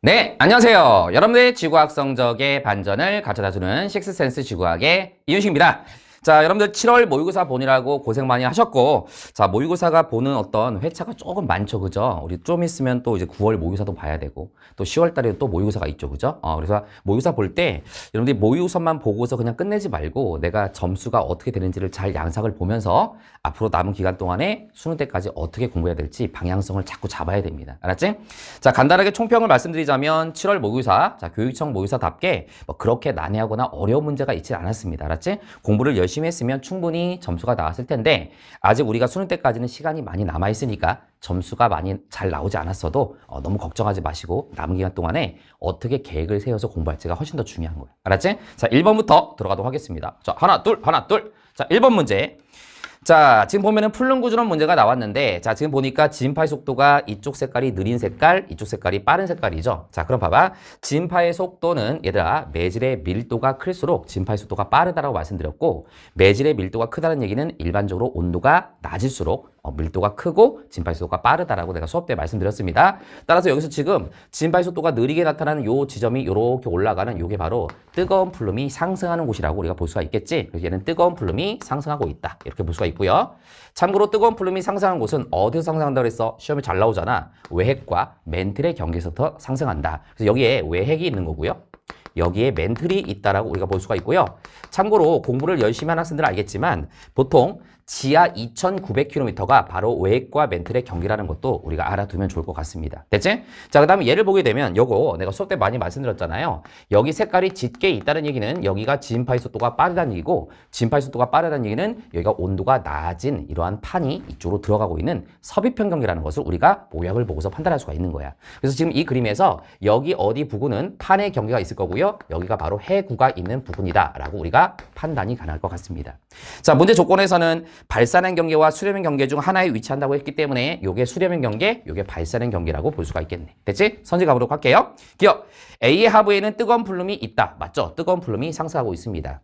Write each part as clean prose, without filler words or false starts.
네, 안녕하세요. 여러분들의 지구학 성적의 반전을 가져다주는 식스센스 지구학의 이윤식입니다. 자, 여러분들 7월 모의고사 보느라고 고생 많이 하셨고, 자, 모의고사가 보는 어떤 회차가 조금 많죠, 그죠? 우리 좀 있으면 또 이제 9월 모의고사도 봐야 되고, 또 10월 달에 또 모의고사가 있죠, 그죠? 그래서 모의고사 볼 때, 여러분들이 모의고사만 보고서 그냥 끝내지 말고, 내가 점수가 어떻게 되는지를 잘 양상을 보면서, 앞으로 남은 기간 동안에 수능 때까지 어떻게 공부해야 될지 방향성을 자꾸 잡아야 됩니다. 알았지? 자, 간단하게 총평을 말씀드리자면, 7월 모의고사, 자, 교육청 모의고사답게, 뭐 그렇게 난해하거나 어려운 문제가 있지 않았습니다. 알았지? 공부를 열심히 했으면 충분히 점수가 나왔을 텐데 아직 우리가 수능 때까지는 시간이 많이 남아 있으니까 점수가 많이 잘 나오지 않았어도 너무 걱정하지 마시고 남은 기간 동안에 어떻게 계획을 세워서 공부할지가 훨씬 더 중요한 거예요. 알았지? 자, 1번부터 들어가도록 하겠습니다. 자, 하나, 둘. 자, 1번 문제. 자, 지금 보면은 풀른 구조론 문제가 나왔는데, 자, 지금 보니까 진파의 속도가 이쪽 색깔이 느린 색깔, 이쪽 색깔이 빠른 색깔이죠. 자, 그럼 봐봐. 진파의 속도는 얘들아, 매질의 밀도가 클수록 진파의 속도가 빠르다라고 말씀드렸고, 매질의 밀도가 크다는 얘기는 일반적으로 온도가 낮을수록 밀도가 크고 진파의 속도가 빠르다라고 내가 수업 때 말씀드렸습니다. 따라서 여기서 지금 진파의 속도가 느리게 나타나는 요 지점이 이렇게 올라가는 요게 바로 뜨거운 플룸이 상승하는 곳이라고 우리가 볼 수가 있겠지. 그래서 얘는 뜨거운 플룸이 상승하고 있다. 이렇게 볼 수가 있고요. 참고로 뜨거운 플룸이 상승하는 곳은 어디서 상승한다고 그랬어? 시험에 잘 나오잖아. 외핵과 멘틀의 경계에서부터 상승한다. 그래서 여기에 외핵이 있는 거고요. 여기에 멘틀이 있다라고 우리가 볼 수가 있고요. 참고로 공부를 열심히 하는 학생들은 알겠지만 보통 지하 2,900km가 바로 외핵과 멘틀의 경계라는 것도 우리가 알아두면 좋을 것 같습니다. 됐지? 자, 그 다음에 예를 보게 되면 요거 내가 수업 때 많이 말씀드렸잖아요. 여기 색깔이 짙게 있다는 얘기는 여기가 진파의 속도가 빠르다는 얘기고 진파의 속도가 빠르다는 얘기는 여기가 온도가 낮은 이러한 판이 이쪽으로 들어가고 있는 섭입형 경계라는 것을 우리가 모양을 보고서 판단할 수가 있는 거야. 그래서 지금 이 그림에서 여기 어디 부근은 판의 경계가 있을 거고요. 여기가 바로 해구가 있는 부분이다라고 우리가 판단이 가능할 것 같습니다. 자, 문제 조건에서는 발산형 경계와 수렴형 경계 중 하나에 위치한다고 했기 때문에 요게 수렴형 경계, 요게 발산형 경계라고 볼 수가 있겠네. 됐지? 선지 가보도록 할게요. 기억! A의 하부에는 뜨거운 플룸이 있다. 맞죠? 뜨거운 플룸이 상승하고 있습니다.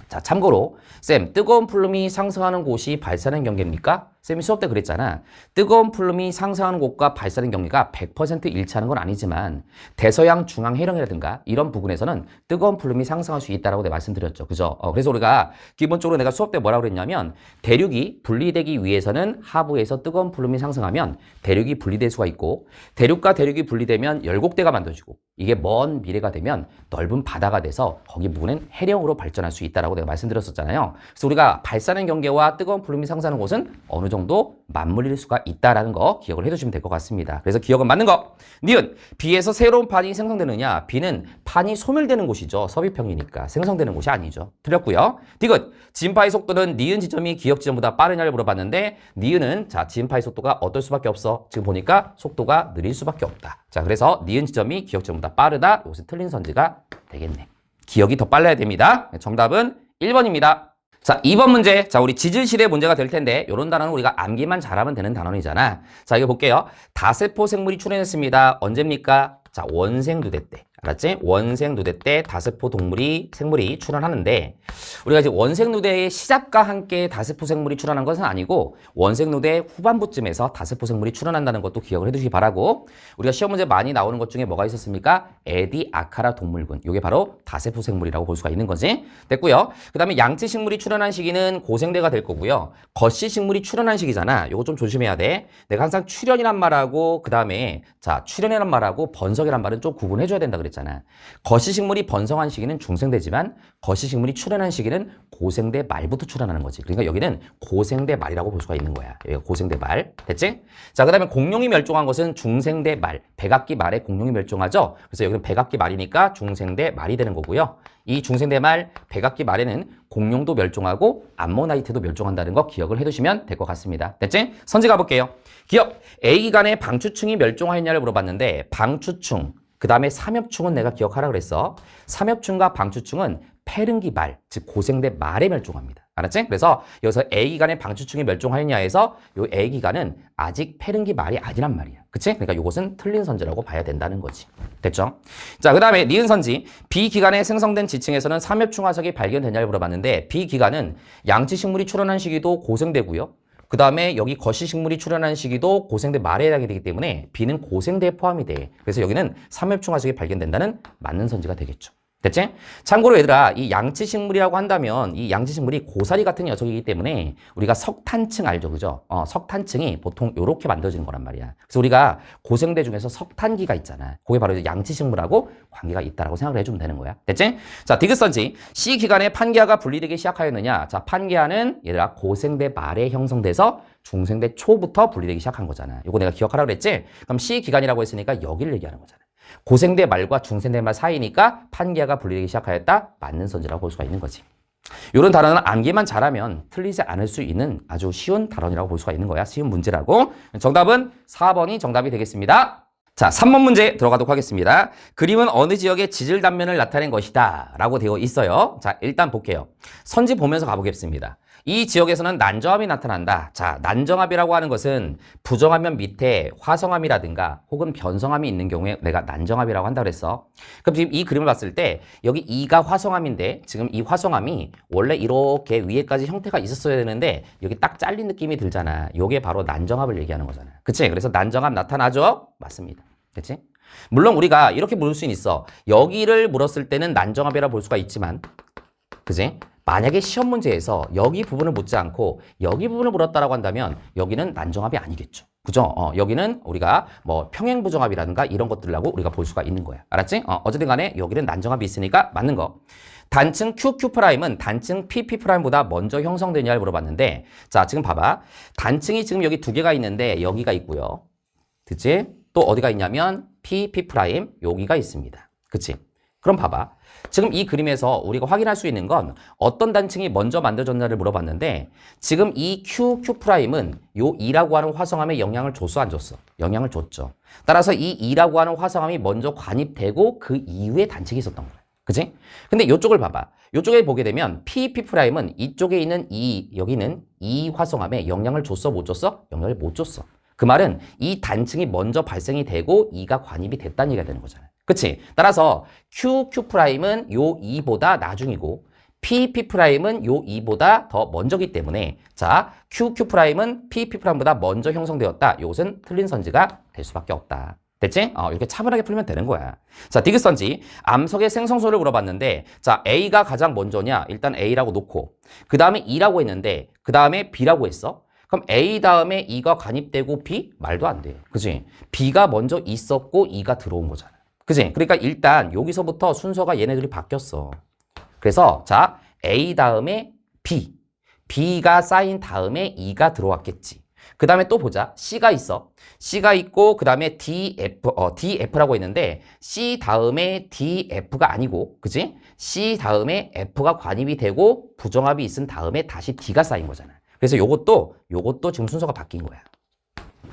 자, 참고로 쌤, 뜨거운 플룸이 상승하는 곳이 발산형 경계입니까? 쌤이 수업 때 그랬잖아. 뜨거운 플룸이 상승하는 곳과 발산형 경계가 100% 일치하는 건 아니지만 대서양 중앙 해령이라든가 이런 부분에서는 뜨거운 플룸이 상승할 수 있다라고 내가 말씀드렸죠. 그죠? 그래서 우리가 기본적으로 내가 수업 때 뭐라고 그랬냐면 대륙이 분리되기 위해서는 하부에서 뜨거운 플룸이 상승하면 대륙이 분리될 수가 있고 대륙과 대륙이 분리되면 열곡대가 만들어지고 이게 먼 미래가 되면 넓은 바다가 돼서 거기 부분은 해령으로 발전할 수 있다라고 내가 말씀드렸었잖아요. 그래서 우리가 발산형 경계와 뜨거운 플룸이 상승하는 곳은 어느 정도 맞물릴 수가 있다라는 거 기억을 해두시면 될 것 같습니다. 그래서 기억은 맞는 거. 니은 B에서 새로운 판이 생성되느냐? B는 판이 소멸되는 곳이죠. 섭입형이니까 생성되는 곳이 아니죠. 틀렸고요. 디귿 진파의 속도는 니은 지점이 기억 지점보다 빠르냐를 물어봤는데 니은은 자 진파의 속도가 어떨 수밖에 없어. 지금 보니까 속도가 느릴 수밖에 없다. 자, 그래서 니은 지점이 기억 지점보다 빠르다. 이것은 틀린 선지가 되겠네. 기억이 더 빨라야 됩니다. 정답은 1번입니다. 자, 2번 문제. 자, 우리 지질실의 문제가 될 텐데 이런 단어는 우리가 암기만 잘하면 되는 단원이잖아. 자, 이거 볼게요. 다세포 생물이 출현했습니다. 언제입니까? 자, 원생누대 때. 알았지? 원생누대 때 다세포 생물이 출현하는데 우리가 이제 원생누대의 시작과 함께 다세포 생물이 출현한 것은 아니고 원생누대 후반부쯤에서 다세포 생물이 출현한다는 것도 기억을 해두시기 바라고 우리가 시험 문제 많이 나오는 것 중에 뭐가 있었습니까? 에디아카라 동물군. 이게 바로 다세포 생물이라고 볼 수가 있는 거지. 됐고요. 그 다음에 양치식물이 출현한 시기는 고생대가 될 거고요. 거시식물이 출현한 시기잖아. 이거 좀 조심해야 돼. 내가 항상 출현이란 말하고 그 다음에 자 출현이란 말하고 번성이란 말은 좀 구분해줘야 된다 그랬잖아. 거시식물이 번성한 시기는 중생대지만 거시식물이 출현한 시기는 고생대 말부터 출현하는 거지. 그러니까 여기는 고생대 말이라고 볼 수가 있는 거야. 여기가 고생대 말. 됐지? 자, 그 다음에 공룡이 멸종한 것은 중생대 말. 백악기 말에 공룡이 멸종하죠? 그래서 여기는 백악기 말이니까 중생대 말이 되는 거고요. 이 중생대 말, 백악기 말에는 공룡도 멸종하고 암모나이트도 멸종한다는 거 기억을 해두시면 될 것 같습니다. 됐지? 선지 가볼게요. 기억! A기관의 방추충이 멸종하였냐를 물어봤는데 방추충, 그 다음에 삼엽충은 내가 기억하라 그랬어. 삼엽충과 방추충은 폐릉기 말, 즉 고생대 말에 멸종합니다. 알았지? 그래서 여기서 A기관의 방추충이 멸종하였냐에서 요 A기관은 아직 폐릉기 말이 아니란 말이야. 그치? 그러니까 요것은 틀린 선지라고 봐야 된다는 거지. 됐죠? 자, 그 다음에 니은 선지. B기관에 생성된 지층에서는 삼엽충 화석이 발견되냐를 물어봤는데 B기관은 양치식물이 출현한 시기도 고생대고요. 그 다음에 여기 거시식물이 출현하는 시기도 고생대 말에 해당이 되기 때문에 B는 고생대에 포함이 돼. 그래서 여기는 삼엽충화석이 발견된다는 맞는 선지가 되겠죠. 됐지? 참고로 얘들아, 이 양치식물이라고 한다면 이 양치식물이 고사리 같은 녀석이기 때문에 우리가 석탄층 알죠? 그죠? 석탄층이 보통 이렇게 만들어지는 거란 말이야. 그래서 우리가 고생대 중에서 석탄기가 있잖아. 그게 바로 이제 양치식물하고 관계가 있다라고 생각을 해주면 되는 거야. 됐지? 자, 디귿선지. C 기간에 판기하가 분리되기 시작하였느냐? 자, 판기하는 얘들아 고생대 말에 형성돼서 중생대 초부터 분리되기 시작한 거잖아. 이거 내가 기억하라고 그랬지? 그럼 C 기간이라고 했으니까 여기를 얘기하는 거잖아. 고생대 말과 중생대 말 사이니까 판기하가 분리되기 시작하였다. 맞는 선지라고 볼 수가 있는 거지. 이런 단어는 암기만 잘하면 틀리지 않을 수 있는 아주 쉬운 단어라고 볼 수가 있는 거야. 쉬운 문제라고. 정답은 4번이 정답이 되겠습니다. 자, 3번 문제 들어가도록 하겠습니다. 그림은 어느 지역의 지질 단면을 나타낸 것이다 라고 되어 있어요. 자, 일단 볼게요. 선지 보면서 가보겠습니다. 이 지역에서는 난정압이 나타난다. 자, 난정압이라고 하는 것은 부정압면 밑에 화성암이라든가 혹은 변성암이 있는 경우에 내가 난정압이라고 한다고 그랬어. 그럼 지금 이 그림을 봤을 때 여기 2가 화성암인데 지금 이 화성암이 원래 이렇게 위에까지 형태가 있었어야 되는데 여기 딱 잘린 느낌이 들잖아. 요게 바로 난정압을 얘기하는 거잖아. 그치? 그래서 난정압 나타나죠? 맞습니다. 그치? 물론 우리가 이렇게 물을 수는 있어. 여기를 물었을 때는 난정압이라고 볼 수가 있지만, 그치? 만약에 시험 문제에서 여기 부분을 묻지 않고 여기 부분을 물었다라고 한다면 여기는 난정압이 아니겠죠. 그죠? 여기는 우리가 뭐 평행부정압이라든가 이런 것들이라고 우리가 볼 수가 있는 거야. 알았지? 어쨌든 간에 여기는 난정압이 있으니까 맞는 거. 단층 QQ'은 단층 PP'보다 먼저 형성되냐를 물어봤는데, 자, 지금 봐봐. 단층이 지금 여기 두 개가 있는데 여기가 있고요. 그치? 또 어디가 있냐면 PP' 여기가 있습니다. 그치? 그럼 봐봐. 지금 이 그림에서 우리가 확인할 수 있는 건 어떤 단층이 먼저 만들어졌나를 물어봤는데 지금 이 QQ'은 요 2라고 하는 화성암에 영향을 줬어 안 줬어? 영향을 줬죠. 따라서 이 2라고 하는 화성암이 먼저 관입되고 그 이후에 단층이 있었던 거야. 그치? 근데 이쪽을 봐봐. 이쪽에 보게 되면 PP'은 이쪽에 있는 여기는 이 화성암에 영향을 줬어 못 줬어? 영향을 못 줬어. 그 말은 이 단층이 먼저 발생이 되고 2가 관입이 됐다는 얘기가 되는 거잖아요. 그치? 따라서 QQ'은 요 2보다 나중이고 PP'은 요 2보다 더 먼저기 때문에 자, QQ'은 PP'보다 먼저 형성되었다. 이것은 틀린 선지가 될 수밖에 없다. 됐지? 이렇게 차분하게 풀면 되는 거야. 자, 디귿선지. 암석의 생성소를 물어봤는데 자, A가 가장 먼저냐? 일단 A라고 놓고 그 다음에 E라고 했는데 그 다음에 B라고 했어. 그럼 A 다음에 E가 관입되고 B? 말도 안 돼. 그치? B가 먼저 있었고 E가 들어온 거잖아. 그치? 그러니까 일단 여기서부터 순서가 얘네들이 바뀌었어. 그래서 자, A 다음에 B. B가 쌓인 다음에 E가 들어왔겠지. 그 다음에 또 보자. C가 있어. C가 있고 그 다음에 DF라고 했는데 C 다음에 DF가 아니고 그치? C 다음에 F가 관입이 되고 부정합이 있은 다음에 다시 D가 쌓인 거잖아. 그래서 요것도 지금 순서가 바뀐 거야.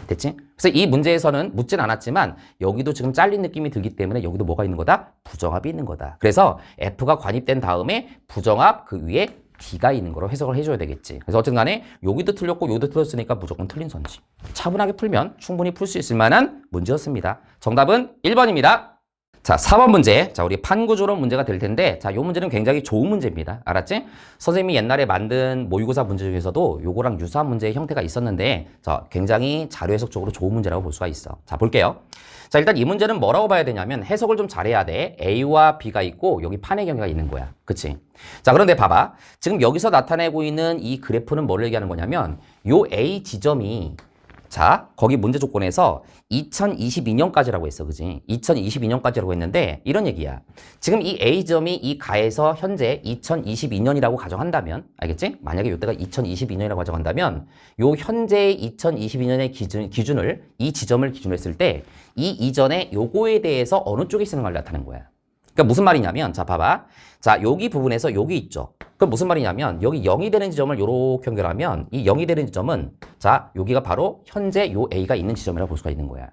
됐지? 그래서 이 문제에서는 묻진 않았지만 여기도 지금 잘린 느낌이 들기 때문에 여기도 뭐가 있는 거다? 부정합이 있는 거다. 그래서 F가 관입된 다음에 부정합 그 위에 D가 있는 거로 해석을 해줘야 되겠지. 그래서 어쨌든 간에 여기도 틀렸고 여기도 틀렸으니까 무조건 틀린 선지. 차분하게 풀면 충분히 풀 수 있을 만한 문제였습니다. 정답은 1번입니다. 자, 4번 문제. 자, 우리 판구조론 문제가 될 텐데, 자, 요 문제는 굉장히 좋은 문제입니다. 알았지? 선생님이 옛날에 만든 모의고사 문제 중에서도 요거랑 유사한 문제의 형태가 있었는데, 자, 굉장히 자료 해석적으로 좋은 문제라고 볼 수가 있어. 자, 볼게요. 자, 일단 이 문제는 뭐라고 봐야 되냐면 해석을 좀 잘해야 돼. A와 B가 있고 여기 판의 경계가 있는 거야. 그치? 자, 그런데 봐봐. 지금 여기서 나타내고 있는 이 그래프는 뭘 얘기하는 거냐면 요 A 지점이 자, 거기 문제 조건에서 2022년까지라고 했어. 그지? 2022년까지라고 했는데 이런 얘기야. 지금 이 A점이 이 가에서 현재 2022년이라고 가정한다면 알겠지? 만약에 이때가 2022년이라고 가정한다면 요 현재 2022년의 기준을 이 지점을 기준으로 했을 때 이 이전에 요거에 대해서 어느 쪽에 쓰는 걸 나타내는 거야. 그러니까 무슨 말이냐면 자, 봐봐. 자, 여기 부분에서 여기 있죠. 그럼 무슨 말이냐면 여기 0이 되는 지점을 요렇게 연결하면 이 0이 되는 지점은 자, 여기가 바로 현재 요 A가 있는 지점이라고 볼 수가 있는 거야.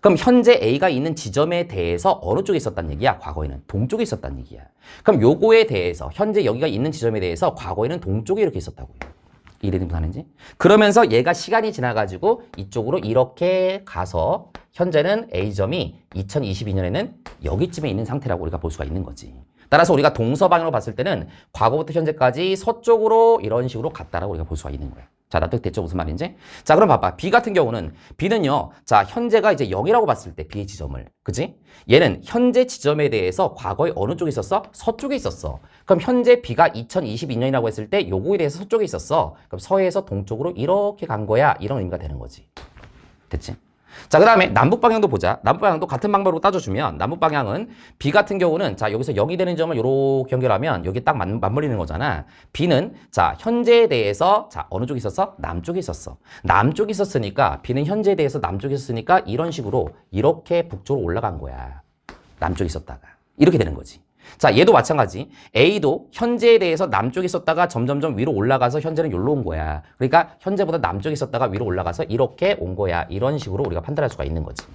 그럼 현재 A가 있는 지점에 대해서 어느 쪽에 있었단 얘기야? 과거에는 동쪽에 있었단 얘기야. 그럼 요거에 대해서 현재 여기가 있는 지점에 대해서 과거에는 동쪽에 이렇게 있었다고요. 이해되는 무슨 말인지? 그러면서 얘가 시간이 지나가지고 이쪽으로 이렇게 가서 현재는 A점이 2022년에는 여기쯤에 있는 상태라고 우리가 볼 수가 있는 거지. 따라서 우리가 동서 방향으로 봤을 때는 과거부터 현재까지 서쪽으로 이런 식으로 갔다라고 우리가 볼 수가 있는 거야. 자, 납득됐죠? 무슨 말인지? 자, 그럼 봐봐. B 같은 경우는, B는요, 자, 현재가 이제 0이라고 봤을 때, B의 지점을. 그지? 얘는 현재 지점에 대해서 과거에 어느 쪽에 있었어? 서쪽에 있었어. 그럼 현재 B가 2022년이라고 했을 때, 요거에 대해서 서쪽에 있었어. 그럼 서에서 동쪽으로 이렇게 간 거야. 이런 의미가 되는 거지. 됐지? 자, 그 다음에 남북방향도 보자. 남북방향도 같은 방법으로 따져주면, 남북방향은 B 같은 경우는, 자, 여기서 0이 되는 점을 요렇게 연결하면 여기 딱 맞물리는 거잖아. B는, 자, 현재에 대해서, 자, 어느 쪽에 있었어? 남쪽에 있었어. 남쪽에 있었으니까, B는 현재에 대해서 남쪽에 있었으니까 이런 식으로 이렇게 북쪽으로 올라간 거야. 남쪽에 있었다가. 이렇게 되는 거지. 자, 얘도 마찬가지. A도 현재에 대해서 남쪽에 있었다가 점점점 위로 올라가서 현재는 여기로 온 거야. 그러니까 현재보다 남쪽에 있었다가 위로 올라가서 이렇게 온 거야. 이런 식으로 우리가 판단할 수가 있는 거지.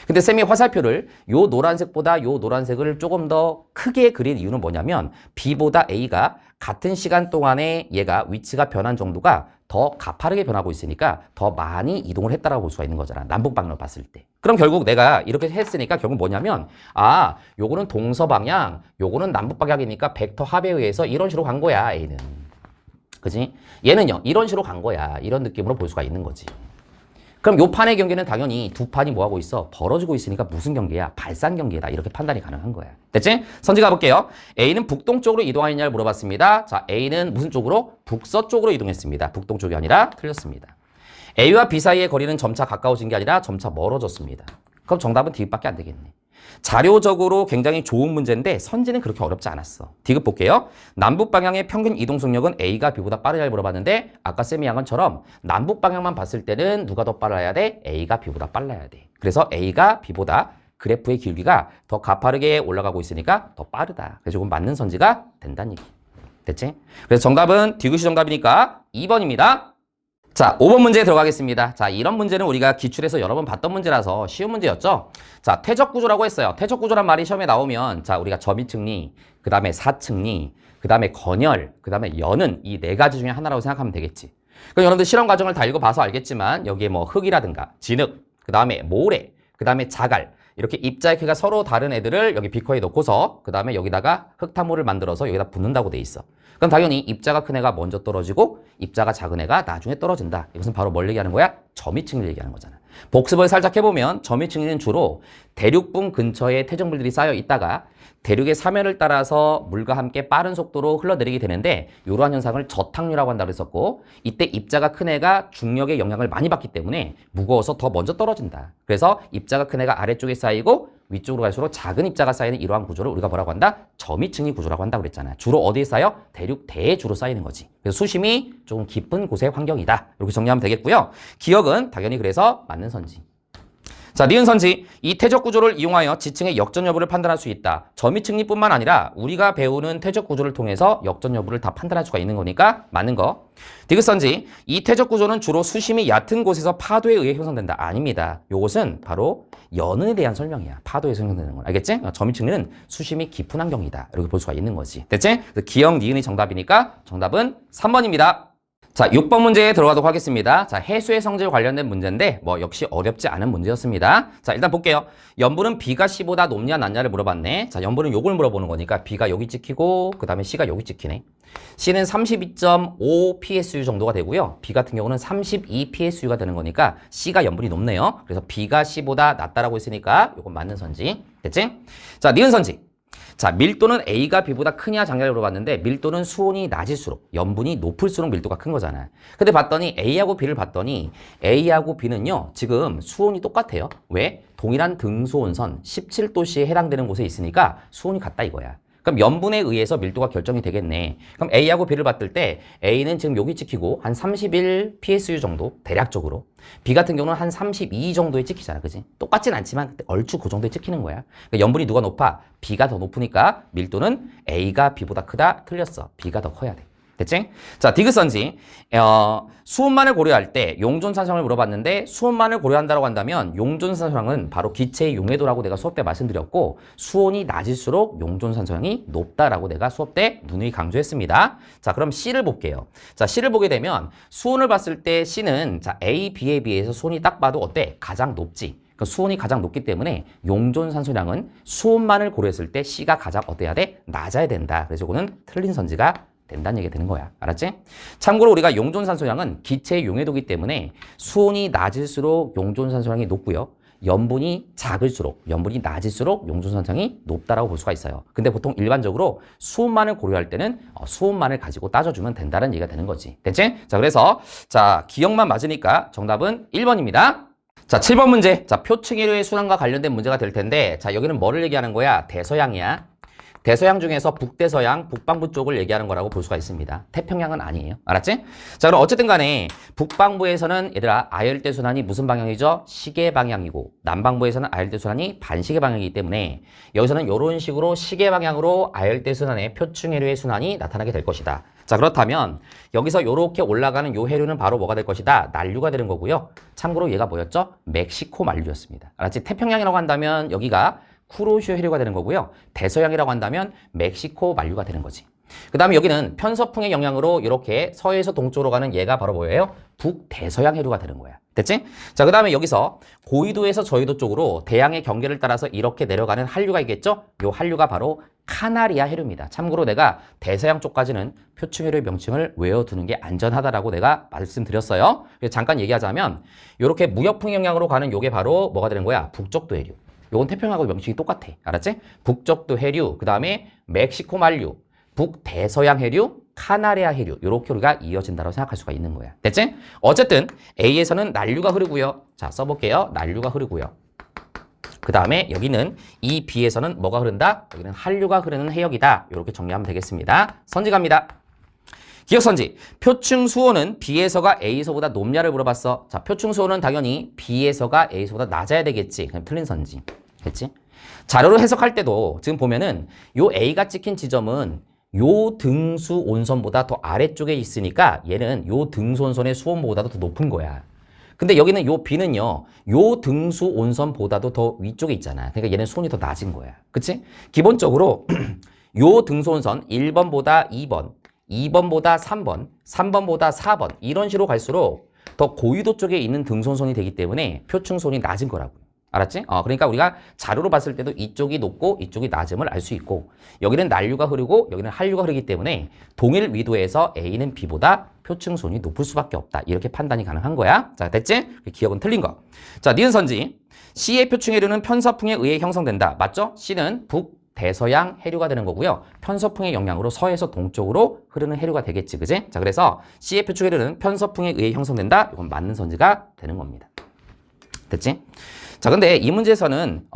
근데 쌤이 화살표를 요 노란색보다 요 노란색을 조금 더 크게 그린 이유는 뭐냐면 B보다 A가 같은 시간 동안에 얘가 위치가 변한 정도가 더 가파르게 변하고 있으니까 더 많이 이동을 했다라고 볼 수가 있는 거잖아. 남북방향으로 봤을 때. 그럼 결국 내가 이렇게 했으니까 결국 뭐냐면 아, 요거는 동서방향, 요거는 남북방향이니까 벡터 합에 의해서 이런 식으로 간 거야, A는. 그지? 얘는요, 이런 식으로 간 거야. 이런 느낌으로 볼 수가 있는 거지. 그럼 요 판의 경계는 당연히 두 판이 뭐하고 있어? 벌어지고 있으니까 무슨 경계야? 발산 경계다. 이렇게 판단이 가능한 거야. 됐지? 선지 가볼게요. A는 북동쪽으로 이동하였냐를 물어봤습니다. 자, A는 무슨 쪽으로? 북서쪽으로 이동했습니다. 북동쪽이 아니라 틀렸습니다. A와 B 사이의 거리는 점차 가까워진 게 아니라 점차 멀어졌습니다. 그럼 정답은 D밖에 안 되겠네. 자료적으로 굉장히 좋은 문제인데 선지는 그렇게 어렵지 않았어. D급 볼게요. 남북 방향의 평균 이동 속력은 A가 B보다 빠르냐를 물어봤는데 아까 쌤이 한 것처럼 남북 방향만 봤을 때는 누가 더 빨라야 돼? A가 B보다 빨라야 돼. 그래서 A가 B보다 그래프의 길이가 더 가파르게 올라가고 있으니까 더 빠르다. 그래서 조금 맞는 선지가 된다는 얘기. 됐지? 그래서 정답은 D급이 정답이니까 2번입니다. 자, 5번 문제에 들어가겠습니다. 자, 이런 문제는 우리가 기출에서 여러 번 봤던 문제라서 쉬운 문제였죠? 자, 퇴적구조라고 했어요. 퇴적구조란 말이 시험에 나오면, 자, 우리가 점이측리, 그 다음에 사측리, 그 다음에 건열, 그 다음에 연은 이 네 가지 중에 하나라고 생각하면 되겠지. 그럼 여러분들 실험 과정을 다 읽어봐서 알겠지만, 여기에 뭐 흙이라든가, 진흙, 그 다음에 모래, 그 다음에 자갈, 이렇게 입자의 크기가 서로 다른 애들을 여기 비커에 넣고서, 그 다음에 여기다가 흙탕물을 만들어서 여기다 붓는다고 돼 있어. 그럼 당연히 입자가 큰 애가 먼저 떨어지고 입자가 작은 애가 나중에 떨어진다. 이것은 바로 뭘 얘기하는 거야? 점이층을 얘기하는 거잖아. 복습을 살짝 해보면 점이층은 주로 대륙분 근처에 퇴적물들이 쌓여 있다가 대륙의 사면을 따라서 물과 함께 빠른 속도로 흘러내리게 되는데 이러한 현상을 저탁류라고 한다고 했었고 이때 입자가 큰 애가 중력의 영향을 많이 받기 때문에 무거워서 더 먼저 떨어진다. 그래서 입자가 큰 애가 아래쪽에 쌓이고 위쪽으로 갈수록 작은 입자가 쌓이는 이러한 구조를 우리가 뭐라고 한다? 점이층이 구조라고 한다고 그랬잖아. 주로 어디에 쌓여? 대륙 대에 주로 쌓이는 거지. 그래서 수심이 조금 깊은 곳의 환경이다. 이렇게 정리하면 되겠고요. 기억은 당연히 그래서 맞는 선지. 자, 니은 선지. 이 퇴적 구조를 이용하여 지층의 역전 여부를 판단할 수 있다. 점이층리뿐만 아니라 우리가 배우는 퇴적 구조를 통해서 역전 여부를 다 판단할 수가 있는 거니까 맞는 거. 디귿 선지. 이 퇴적 구조는 주로 수심이 얕은 곳에서 파도에 의해 형성된다. 아닙니다. 요것은 바로 연은에 대한 설명이야. 파도에서 형성되는 건. 알겠지? 점이층리는 수심이 깊은 환경이다. 이렇게 볼 수가 있는 거지. 됐지? 그래서 기억 니은이 정답이니까 정답은 3번입니다. 자, 6번 문제에 들어가도록 하겠습니다. 자, 해수의 성질 관련된 문제인데 뭐 역시 어렵지 않은 문제였습니다. 자, 일단 볼게요. 염분은 B가 C보다 높냐 낮냐를 물어봤네. 자, 염분은 요걸 물어보는 거니까 B가 여기 찍히고 그 다음에 C가 여기 찍히네. C는 32.5 PSU 정도가 되고요. B 같은 경우는 32 PSU가 되는 거니까 C가 염분이 높네요. 그래서 B가 C보다 낮다라고 했으니까 요건 맞는 선지. 됐지? 자, 니은 선지. 자, 밀도는 A가 B보다 크냐 작냐를 물어봤는데 밀도는 수온이 낮을수록 염분이 높을수록 밀도가 큰 거잖아. 근데 봤더니 A하고 B를 봤더니 A하고 B는요 지금 수온이 똑같아요. 왜? 동일한 등수온선 17도씨에 해당되는 곳에 있으니까 수온이 같다 이거야. 그럼 염분에 의해서 밀도가 결정이 되겠네. 그럼 A하고 B를 봤을 때 A는 지금 여기 찍히고 한 31 PSU 정도 대략적으로. B 같은 경우는 한 32 정도에 찍히잖아. 그지? 똑같진 않지만 얼추 그 정도에 찍히는 거야. 그러니까 염분이 누가 높아? B가 더 높으니까 밀도는 A가 B보다 크다. 틀렸어. B가 더 커야 돼. 됐지? 자, 디귿 선지. 수온만을 고려할 때 용존산소량을 물어봤는데 수온만을 고려한다고 한다면 용존산소량은 바로 기체의 용해도라고 내가 수업 때 말씀드렸고 수온이 낮을수록 용존산소량이 높다라고 내가 수업 때 누누이 강조했습니다. 자, 그럼 C를 볼게요. 자, C를 보게 되면 수온을 봤을 때 C는 자, A, B에 비해서 수온이 딱 봐도 어때? 가장 높지. 그 수온이 가장 높기 때문에 용존산소량은 수온만을 고려했을 때 C가 가장 어때야 돼? 낮아야 된다. 그래서 이거는 틀린 선지가 된다는 얘기가 되는 거야. 알았지? 참고로 우리가 용존산소량은 기체의 용해도기 때문에 수온이 낮을수록 용존산소량이 높고요. 염분이 작을수록, 염분이 낮을수록 용존산소량이 높다라고 볼 수가 있어요. 근데 보통 일반적으로 수온만을 고려할 때는 수온만을 가지고 따져주면 된다는 얘기가 되는 거지. 됐지? 자, 그래서 자, 기억만 맞으니까 정답은 1번입니다. 자, 7번 문제. 자, 표층이류의 순환과 관련된 문제가 될 텐데, 자, 여기는 뭐를 얘기하는 거야? 대서양이야. 대서양 중에서 북대서양, 북방부 쪽을 얘기하는 거라고 볼 수가 있습니다. 태평양은 아니에요. 알았지? 자, 그럼 어쨌든 간에 북방부에서는 얘들아 아열대 순환이 무슨 방향이죠? 시계 방향이고, 남방부에서는 아열대 순환이 반시계 방향이기 때문에 여기서는 이런 식으로 시계 방향으로 아열대 순환의 표층해류의 순환이 나타나게 될 것이다. 자, 그렇다면 여기서 이렇게 올라가는 요 해류는 바로 뭐가 될 것이다? 난류가 되는 거고요. 참고로 얘가 뭐였죠? 멕시코 만류였습니다. 알았지? 태평양이라고 한다면 여기가 쿠로시오 해류가 되는 거고요. 대서양이라고 한다면 멕시코 만류가 되는 거지. 그 다음에 여기는 편서풍의 영향으로 이렇게 서해에서 동쪽으로 가는 얘가 바로 뭐예요? 북대서양 해류가 되는 거야. 됐지? 자, 그 다음에 여기서 고위도에서 저위도 쪽으로 대양의 경계를 따라서 이렇게 내려가는 한류가 있겠죠? 요 한류가 바로 카나리아 해류입니다. 참고로 내가 대서양 쪽까지는 표층해류의 명칭을 외워두는 게 안전하다라고 내가 말씀드렸어요. 그래서 잠깐 얘기하자면 이렇게 무역풍 영향으로 가는 요게 바로 뭐가 되는 거야? 북적도 해류. 요건 태평양하고 명칭이 똑같아. 알았지? 북적도 해류, 그 다음에 멕시코 만류, 북대서양 해류, 카나리아 해류 이렇게 우리가 이어진다고 생각할 수가 있는 거야. 됐지? 어쨌든 A에서는 난류가 흐르고요. 자, 써볼게요. 난류가 흐르고요. 그 다음에 여기는 이 B에서는 뭐가 흐른다? 여기는 한류가 흐르는 해역이다. 이렇게 정리하면 되겠습니다. 선지 갑니다. 기억선지. 표층 수온은 B에서가 A에서보다 높냐를 물어봤어. 자, 표층 수온은 당연히 B에서가 A에서보다 낮아야 되겠지. 그냥 틀린 선지. 됐지? 자료로 해석할 때도 지금 보면은 요 A가 찍힌 지점은 요 등수 온선보다 더 아래쪽에 있으니까 얘는 요 등수 온선의 수온보다도 더 높은 거야. 근데 여기는 요 B는요, 요 등수 온선보다도 더 위쪽에 있잖아. 그러니까 얘는 수온이 더 낮은 거야. 그치? 기본적으로 요 등수 온선 1번보다 2번, 2번보다 3번, 3번보다 4번 이런 식으로 갈수록 더 고위도 쪽에 있는 등손선이 되기 때문에 표층손이 낮은 거라고. 알았지? 그러니까 우리가 자료로 봤을 때도 이쪽이 높고 이쪽이 낮음을 알 수 있고 여기는 난류가 흐르고 여기는 한류가 흐르기 때문에 동일 위도에서 A는 B보다 표층손이 높을 수밖에 없다. 이렇게 판단이 가능한 거야. 자, 됐지? 기억은 틀린 거. 자, 니은 선지. C의 표층해류는 편서풍에 의해 형성된다. 맞죠? C는 북대서양 해류가 되는 거고요. 편서풍의 영향으로 서에서 동쪽으로 흐르는 해류가 되겠지. 그지? 자, 그래서 C의 표층해류는 편서풍에 의해 형성된다. 이건 맞는 선지가 되는 겁니다. 됐지? 자, 근데 이 문제에서는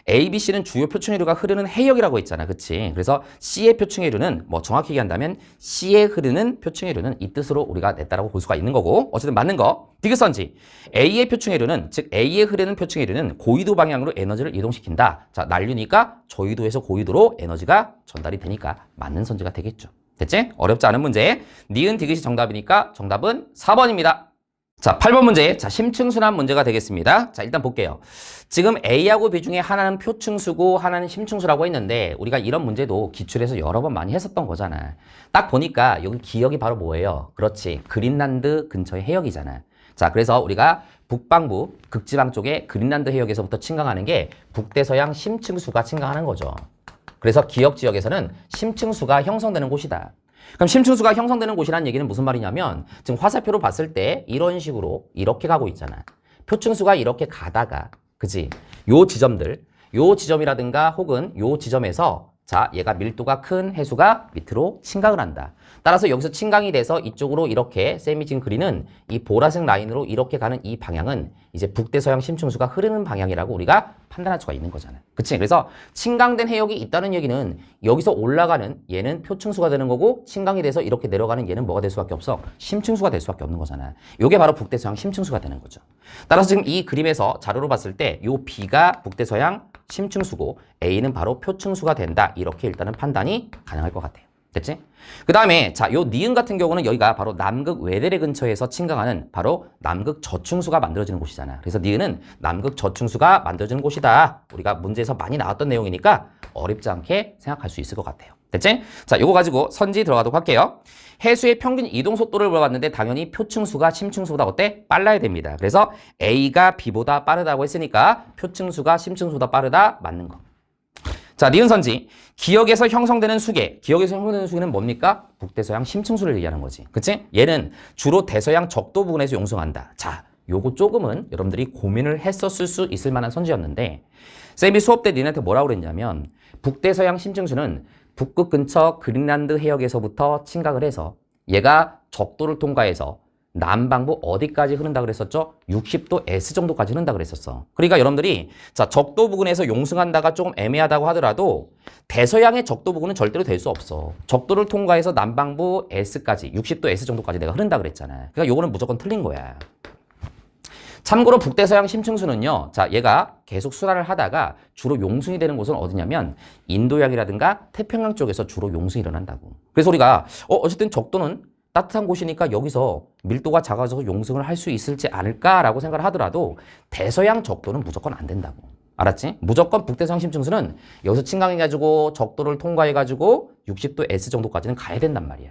A, B, C는 주요 표층해류가 흐르는 해역이라고 했잖아. 그치? 그래서 C의 표층해류는 뭐 정확히 얘기한다면 C에 흐르는 표층해류는 이 뜻으로 우리가 냈다라고 볼 수가 있는 거고 어쨌든 맞는 거. 디귿선지. A의 표층해류는 즉 A에 흐르는 표층해류는 고위도 방향으로 에너지를 이동시킨다. 자, 난류니까 저위도에서 고위도로 에너지가 전달이 되니까 맞는 선지가 되겠죠. 됐지? 어렵지 않은 문제. 니은 디귿이 정답이니까 정답은 4번입니다. 자, 8번 문제. 자, 심층순환 문제가 되겠습니다. 자, 일단 볼게요. 지금 A하고 B 중에 하나는 표층수고 하나는 심층수라고 했는데 우리가 이런 문제도 기출에서 여러 번 많이 했었던 거잖아. 딱 보니까 여기 기역이 바로 뭐예요? 그렇지. 그린란드 근처의 해역이잖아. 자, 그래서 우리가 북방부, 극지방 쪽에 그린란드 해역에서부터 침강하는 게 북대서양 심층수가 침강하는 거죠. 그래서 기역 지역에서는 심층수가 형성되는 곳이다. 그럼 심층수가 형성되는 곳이라는 얘기는 무슨 말이냐면 지금 화살표로 봤을 때 이런 식으로 이렇게 가고 있잖아. 표층수가 이렇게 가다가 그지? 요 지점들, 요 지점이라든가 혹은 요 지점에서 자, 얘가 밀도가 큰 해수가 밑으로 침강을 한다. 따라서 여기서 침강이 돼서 이쪽으로 이렇게 쌤이 지금 그리는 이 보라색 라인으로 이렇게 가는 이 방향은 이제 북대서양 심층수가 흐르는 방향이라고 우리가 판단할 수가 있는 거잖아요. 그치? 그래서 침강된 해역이 있다는 얘기는 여기서 올라가는 얘는 표층수가 되는 거고 침강이 돼서 이렇게 내려가는 얘는 뭐가 될 수밖에 없어? 심층수가 될 수밖에 없는 거잖아. 요게 바로 북대서양 심층수가 되는 거죠. 따라서 지금 이 그림에서 자료로 봤을 때 요 B가 북대서양 심층수고 A는 바로 표층수가 된다. 이렇게 일단은 판단이 가능할 것 같아요. 됐지? 그 다음에 자, 요 니은 같은 경우는 여기가 바로 남극 외대래 근처에서 침강하는 바로 남극 저층수가 만들어지는 곳이잖아. 그래서 니은은 남극 저층수가 만들어지는 곳이다. 우리가 문제에서 많이 나왔던 내용이니까 어렵지 않게 생각할 수 있을 것 같아요. 됐지? 자, 요거 가지고 선지 들어가도록 할게요. 해수의 평균 이동 속도를 물어봤는데 당연히 표층수가 심층수보다 어때? 빨라야 됩니다. 그래서 A가 B보다 빠르다고 했으니까 표층수가 심층수보다 빠르다 맞는 거. 자, 자, 니은 선지. 기역에서 형성되는 수계. 기역에서 형성되는 수계는 뭡니까? 북대서양 심층수를 얘기하는 거지. 그치? 얘는 주로 대서양 적도 부근에서 용성한다. 자, 요거 조금은 여러분들이 고민을 했었을 수 있을 만한 선지였는데 쌤이 수업 때 니네한테 뭐라고 그랬냐면 북대서양 심층수는 북극 근처 그린란드 해역에서부터 침각을 해서 얘가 적도를 통과해서 남반부 어디까지 흐른다 그랬었죠? 60도 S 정도까지 흐른다 그랬었어. 그러니까 여러분들이 자 적도 부근에서 용승한다가 조금 애매하다고 하더라도 대서양의 적도 부근은 절대로 될 수 없어. 적도를 통과해서 남반부 S까지 60도 S 정도까지 내가 흐른다 그랬잖아. 그러니까 요거는 무조건 틀린 거야. 참고로 북대서양 심층수는요. 자 얘가 계속 순환을 하다가 주로 용승이 되는 곳은 어디냐면 인도양이라든가 태평양 쪽에서 주로 용승이 일어난다고. 그래서 우리가 어쨌든 적도는 따뜻한 곳이니까 여기서 밀도가 작아져서 용승을 할 수 있을지 않을까라고 생각을 하더라도 대서양 적도는 무조건 안 된다고. 알았지? 무조건 북대서양 심층수는 여기서 침강해가지고 적도를 통과해가지고 60도 S 정도까지는 가야 된단 말이야.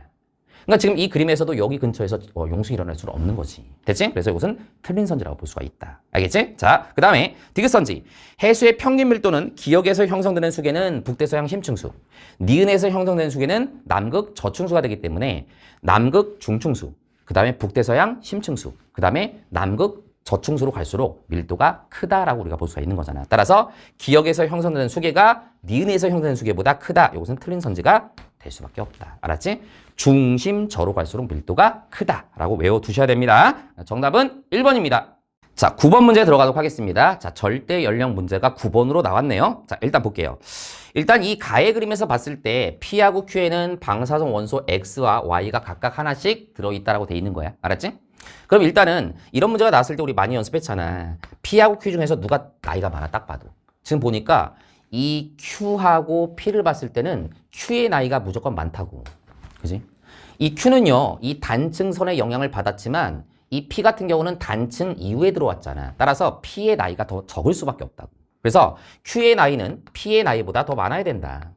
그러니까 지금 이 그림에서도 여기 근처에서 용승이 일어날 수는 없는 거지. 됐지? 그래서 이것은 틀린 선지라고 볼 수가 있다. 알겠지? 자, 그 다음에 디귿 선지. 해수의 평균 밀도는 기역에서 형성되는 수계는 북대서양 심층수, 니은에서 형성되는 수계는 남극 저층수가 되기 때문에 남극 중층수, 그 다음에 북대서양 심층수, 그 다음에 남극 저층수로 갈수록 밀도가 크다라고 우리가 볼 수가 있는 거잖아. 따라서 기역에서 형성되는 수계가 니은에서 형성되는 수계보다 크다. 이것은 틀린 선지가 될 수밖에 없다. 알았지? 중심저로 갈수록 밀도가 크다라고 외워두셔야 됩니다. 정답은 1번입니다. 자, 9번 문제 들어가도록 하겠습니다. 자, 절대 연령 문제가 9번으로 나왔네요. 자, 일단 볼게요. 일단 이 가의 그림에서 봤을 때 P하고 Q에는 방사성 원소 X와 Y가 각각 하나씩 들어있다라고 돼 있는 거야. 알았지? 그럼 일단은 이런 문제가 나왔을 때 우리 많이 연습했잖아. P하고 Q 중에서 누가 나이가 많아 딱 봐도. 지금 보니까 이 Q하고 P를 봤을 때는 Q의 나이가 무조건 많다고. 그지? 이 Q는요, 이 단층선의 영향을 받았지만 이 P 같은 경우는 단층 이후에 들어왔잖아. 따라서 P의 나이가 더 적을 수밖에 없다고. 그래서 Q의 나이는 P의 나이보다 더 많아야 된다.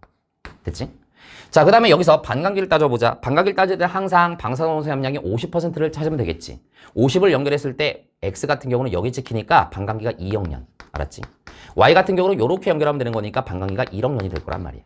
됐지? 자, 그 다음에 여기서 반감기를 따져보자. 반감기를 따질 때 항상 방사선원소 함량이 50%를 찾으면 되겠지. 50을 연결했을 때 X 같은 경우는 여기 찍히니까 반감기가 2억 년. 알았지? Y 같은 경우는 이렇게 연결하면 되는 거니까 반감기가 1억 년이 될 거란 말이야.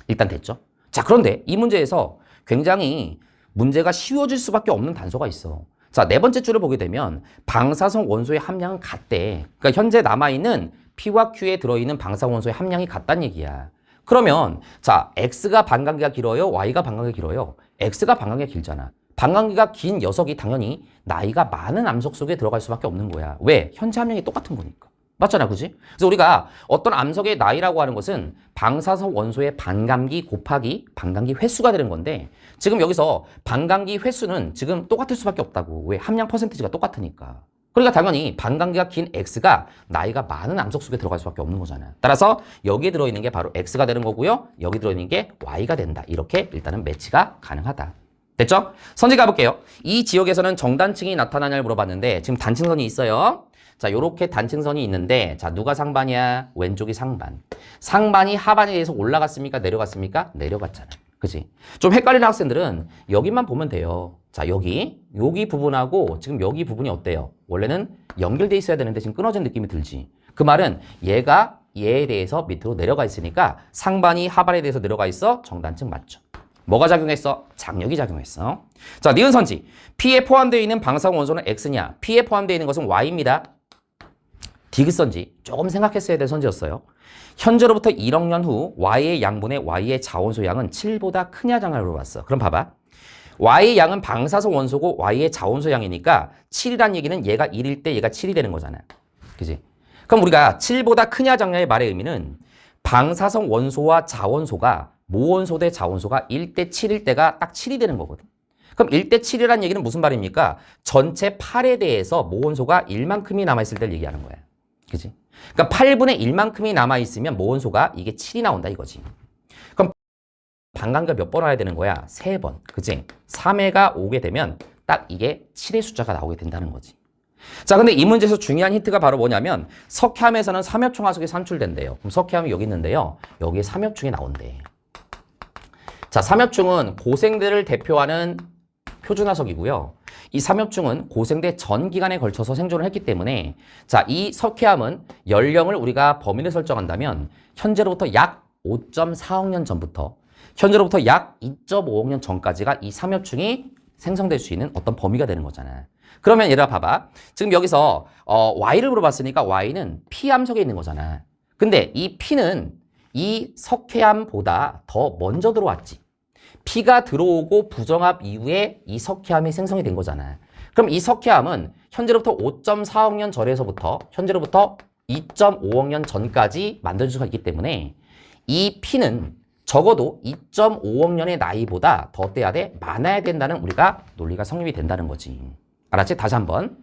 일단 됐죠? 자, 그런데 이 문제에서 굉장히 문제가 쉬워질 수밖에 없는 단서가 있어. 자, 네 번째 줄을 보게 되면 방사성 원소의 함량은 같대. 그러니까 현재 남아있는 P와 Q에 들어있는 방사성 원소의 함량이 같다는 얘기야. 그러면 자, X가 반감기가 길어요? Y가 반감기가 길어요? X가 반감기가 길잖아. 반감기가 긴 녀석이 당연히 나이가 많은 암석 속에 들어갈 수밖에 없는 거야. 왜? 현재 함량이 똑같은 거니까. 맞잖아, 그지? 그래서 우리가 어떤 암석의 나이라고 하는 것은 방사성 원소의 반감기 곱하기 반감기 횟수가 되는 건데 지금 여기서 반감기 횟수는 지금 똑같을 수밖에 없다고. 왜? 함량 퍼센티지가 똑같으니까. 그러니까 당연히 반감기가 긴 X가 나이가 많은 암석 속에 들어갈 수밖에 없는 거잖아. 따라서 여기에 들어있는 게 바로 X가 되는 거고요. 여기 들어있는 게 Y가 된다. 이렇게 일단은 매치가 가능하다. 됐죠? 선지 가볼게요. 이 지역에서는 정단층이 나타나냐를 물어봤는데 지금 단층선이 있어요. 자, 요렇게 단층선이 있는데 자, 누가 상반이야? 왼쪽이 상반. 상반이 하반에 대해서 올라갔습니까? 내려갔습니까? 내려갔잖아. 그치? 좀 헷갈리는 학생들은 여기만 보면 돼요. 자, 여기 부분하고 지금 여기 부분이 어때요? 원래는 연결돼 있어야 되는데 지금 끊어진 느낌이 들지. 그 말은 얘가 얘에 대해서 밑으로 내려가 있으니까 상반이 하반에 대해서 내려가 있어. 정단층 맞죠? 뭐가 작용했어? 장력이 작용했어. 자, 니은 선지. P에 포함되어 있는 방사성 원소는 X냐? P에 포함되어 있는 것은 Y입니다. 디귿 선지. 조금 생각했어야 될 선지였어요. 현재로부터 1억 년 후 Y의 양분의 Y의 자원소 양은 7보다 크냐 장을 물어봤어. 그럼 봐봐. Y의 양은 방사성 원소고 Y의 자원소 양이니까 7이란 얘기는 얘가 1일 때 얘가 7이 되는 거잖아. 그지? 그럼 우리가 7보다 크냐 작냐의 말의 의미는 방사성 원소와 자원소가 모원소 대 자원소가 1대 7일 때가 딱 7이 되는 거거든. 그럼 1대 7이라는 얘기는 무슨 말입니까? 전체 8에 대해서 모원소가 1만큼이 남아있을 때를 얘기하는 거야. 그지? 그러니까 8분의 1만큼이 남아있으면 모원소가 이게 7이 나온다 이거지. 그럼 반감기가 몇 번 와야 되는 거야? 3번. 그치? 3회가 오게 되면 딱 이게 7의 숫자가 나오게 된다는 거지. 자, 근데 이 문제에서 중요한 힌트가 바로 뭐냐면 석회암에서는 삼엽총화석이 산출된대요. 그럼 석회암이 여기 있는데요. 여기에 삼엽충이 나온대. 자, 삼엽충은 고생들을 대표하는 표준화석이고요. 이 삼엽충은 고생대 전 기간에 걸쳐서 생존을 했기 때문에 자, 이 석회암은 연령을 우리가 범위를 설정한다면 현재로부터 약 5.4억 년 전부터 현재로부터 약 2.5억 년 전까지가 이 삼엽충이 생성될 수 있는 어떤 범위가 되는 거잖아. 그러면 얘들아 봐봐. 지금 여기서 Y를 물어봤으니까 Y는 P암 속에 있는 거잖아. 근데 이 P는 이 석회암보다 더 먼저 들어왔지. P가 들어오고 부정합 이후에 이 석회암이 생성이 된 거잖아. 그럼 이 석회암은 현재로부터 5.4억 년 전에서부터 현재로부터 2.5억 년 전까지 만들어질 수가 있기 때문에 이 P는 적어도 2.5억 년의 나이보다 더 어때야 돼? 많아야 된다는 우리가 논리가 성립이 된다는 거지. 알았지? 다시 한번.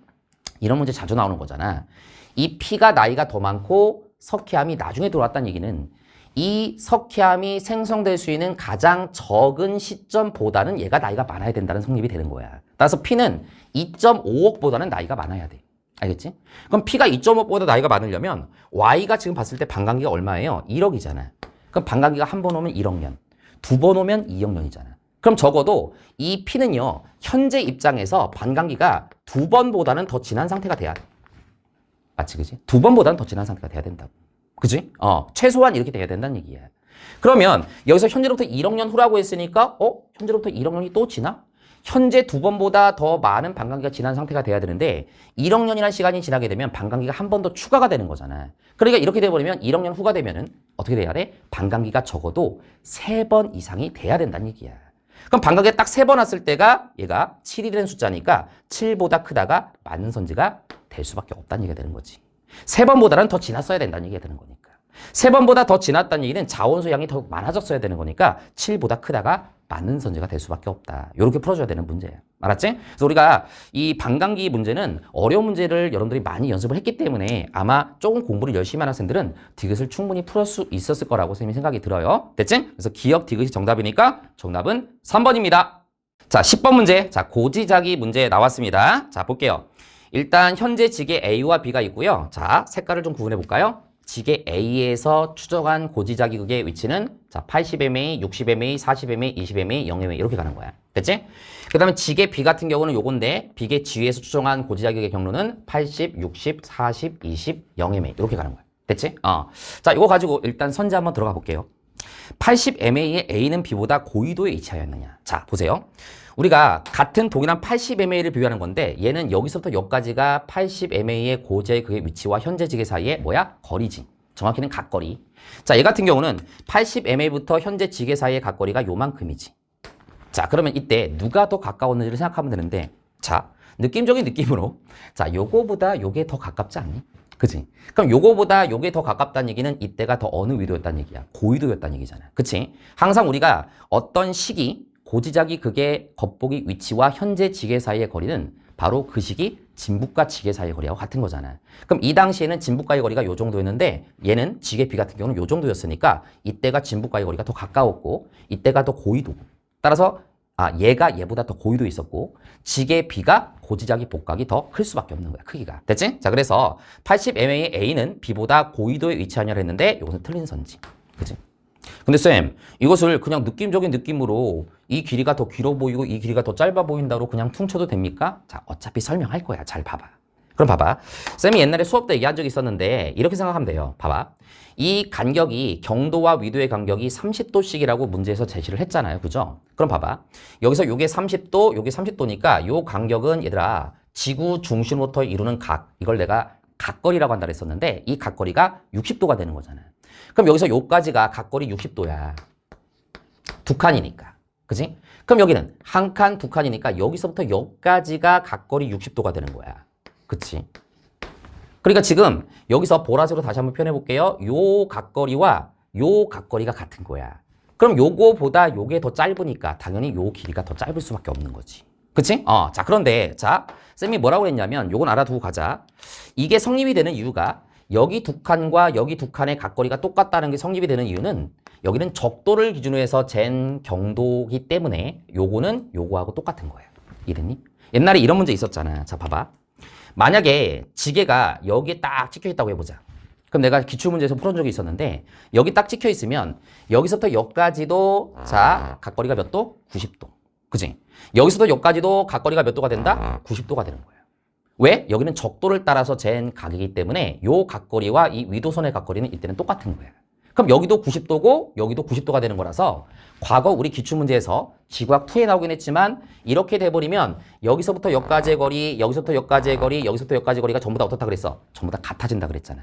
이런 문제 자주 나오는 거잖아. 이 P가 나이가 더 많고 석회암이 나중에 들어왔다는 얘기는 이 석회암이 생성될 수 있는 가장 적은 시점보다는 얘가 나이가 많아야 된다는 성립이 되는 거야. 따라서 P는 2.5억보다는 나이가 많아야 돼. 알겠지? 그럼 P가 2.5억보다 나이가 많으려면 Y가 지금 봤을 때 반감기가 얼마예요? 1억이잖아. 그럼 반감기가 한 번 오면 1억 년, 두 번 오면 2억 년이잖아. 그럼 적어도 이 P는요, 현재 입장에서 반감기가 두 번보다는 더 진한 상태가 돼야 돼. 맞지, 그지? 두 번보다는 더 진한 상태가 돼야 된다고. 그지? 최소한 이렇게 돼야 된다는 얘기야. 그러면 여기서 현재로부터 1억 년 후라고 했으니까, 현재로부터 1억 년이 또 지나? 현재 두 번보다 더 많은 반감기가 지난 상태가 돼야 되는데 1억 년이라는 시간이 지나게 되면 반감기가 한 번 더 추가가 되는 거잖아. 그러니까 이렇게 돼버리면 1억 년 후가 되면은 어떻게 돼야 돼? 반감기가 적어도 3번 이상이 돼야 된다는 얘기야. 그럼 반감기가 딱 3번 왔을 때가 얘가 7이 되는 숫자니까 7보다 크다가 맞는 선지가 될 수밖에 없다는 얘기가 되는 거지. 3번보다는 더 지났어야 된다는 얘기가 되는 거니까. 3번보다 더 지났다는 얘기는 자원수 양이 더 많아졌어야 되는 거니까 7보다 크다가 맞는 선지가 될 수밖에 없다. 이렇게 풀어줘야 되는 문제예요. 알았지? 그래서 우리가 이 반감기 문제는 어려운 문제를 여러분들이 많이 연습을 했기 때문에 아마 조금 공부를 열심히 한 학생들은 디귿을 충분히 풀 수 있었을 거라고 선생님이 생각이 들어요. 됐지? 그래서 기억 디귿이 정답이니까 정답은 3번입니다. 자, 10번 문제. 자, 고지자기 문제 나왔습니다. 자, 볼게요. 일단 현재 지게 A와 B가 있고요. 자, 색깔을 좀 구분해 볼까요? 지게 A에서 추정한 고지자기극의 위치는 자 80MA, 60MA, 40MA, 20MA, 0MA 이렇게 가는 거야. 됐지? 그 다음에 지게 B 같은 경우는 요건데 비계 G에서 추정한 고지자기극의 경로는 80, 60, 40, 20, 0MA 이렇게 가는 거야. 됐지? 자, 이거 가지고 일단 선제 한번 들어가 볼게요. 80MA의 A는 B보다 고위도에 위치하였느냐. 자, 보세요. 우리가 같은 동일한 80MA를 비교하는 건데 얘는 여기서부터 여기까지가 80MA의 고지의 그의 위치와 현재 지계 사이에 뭐야? 거리지. 정확히는 각거리. 자, 얘 같은 경우는 80MA부터 현재 지계 사이의 각거리가 요만큼이지. 자, 그러면 이때 누가 더 가까웠는지를 생각하면 되는데 자, 느낌적인 느낌으로 자, 요거보다 요게 더 가깝지 않니? 그치? 그럼 요거보다 요게 더 가깝다는 얘기는 이때가 더 어느 위도였다는 얘기야? 고위도였다는 얘기잖아. 그치? 항상 우리가 어떤 시기 고지자기 극의 겉보기 위치와 현재 지계 사이의 거리는 바로 그 시기 진북과 지계 사이의 거리하고 같은 거잖아. 그럼 이 당시에는 진북과의 거리가 요 정도였는데 얘는 지계 B 같은 경우는 요 정도였으니까 이때가 진북과의 거리가 더 가까웠고 이때가 더 고위도고 따라서 얘가 얘보다 더 고위도에 있었고 지계 B가 고지자기 복각이 더 클 수밖에 없는 거야. 크기가. 됐지? 자, 그래서 80MA의 A는 B보다 고위도에 위치하냐고 했는데 이것은 틀린 선지. 그치? 근데 쌤, 이것을 그냥 느낌적인 느낌으로 이 길이가 더 길어 보이고 이 길이가 더 짧아 보인다로 그냥 퉁쳐도 됩니까? 자, 어차피 설명할 거야. 잘 봐봐. 그럼 봐봐. 쌤이 옛날에 수업 때 얘기한 적이 있었는데 이렇게 생각하면 돼요. 봐봐. 이 간격이 경도와 위도의 간격이 30도씩이라고 문제에서 제시를 했잖아요. 그죠? 그럼 봐봐. 여기서 요게 30도, 요게 30도니까 요 간격은 얘들아 지구 중심으로부터 이루는 각, 이걸 내가 각거리라고 한다 그랬었는데 이 각거리가 60도가 되는 거잖아. 그럼 여기서 요까지가 각거리 60도야. 두 칸이니까. 그지? 그럼 여기는 한 칸, 두 칸이니까 여기서부터 여기까지가 각거리 60도가 되는 거야. 그치? 그러니까 지금 여기서 보라색으로 다시 한번 표현해 볼게요. 요 각거리와 요 각거리가 같은 거야. 그럼 요거보다 요게 더 짧으니까 당연히 요 길이가 더 짧을 수밖에 없는 거지. 그치? 자, 그런데 자, 쌤이 뭐라고 했냐면 요건 알아두고 가자. 이게 성립이 되는 이유가 여기 두 칸과 여기 두 칸의 각거리가 똑같다는 게 성립이 되는 이유는 여기는 적도를 기준으로 해서 잰 경도이기 때문에 요거는 요거하고 똑같은 거예요. 이해됐니? 옛날에 이런 문제 있었잖아. 자, 봐봐. 만약에 지게가 여기에 딱 찍혀 있다고 해보자. 그럼 내가 기출문제에서 풀어준 적이 있었는데 여기 딱 찍혀 있으면 여기서부터 여기까지도 자, 각거리가 몇 도? 90도. 그지? 여기서도 여기까지도 각거리가 몇 도가 된다? 90도가 되는 거예요. 왜? 여기는 적도를 따라서 잰 각이기 때문에 요 각거리와 이 위도선의 각거리는 이때는 똑같은 거예요. 그럼 여기도 90도고 여기도 90도가 되는 거라서 과거 우리 기출문제에서 지구학 2에 나오긴 했지만 이렇게 돼버리면 여기서부터 여기까지의 거리, 여기서부터 여기까지의 거리, 여기서부터 여기까지의 거리가 전부 다 어떻다 그랬어? 전부 다 같아진다 그랬잖아.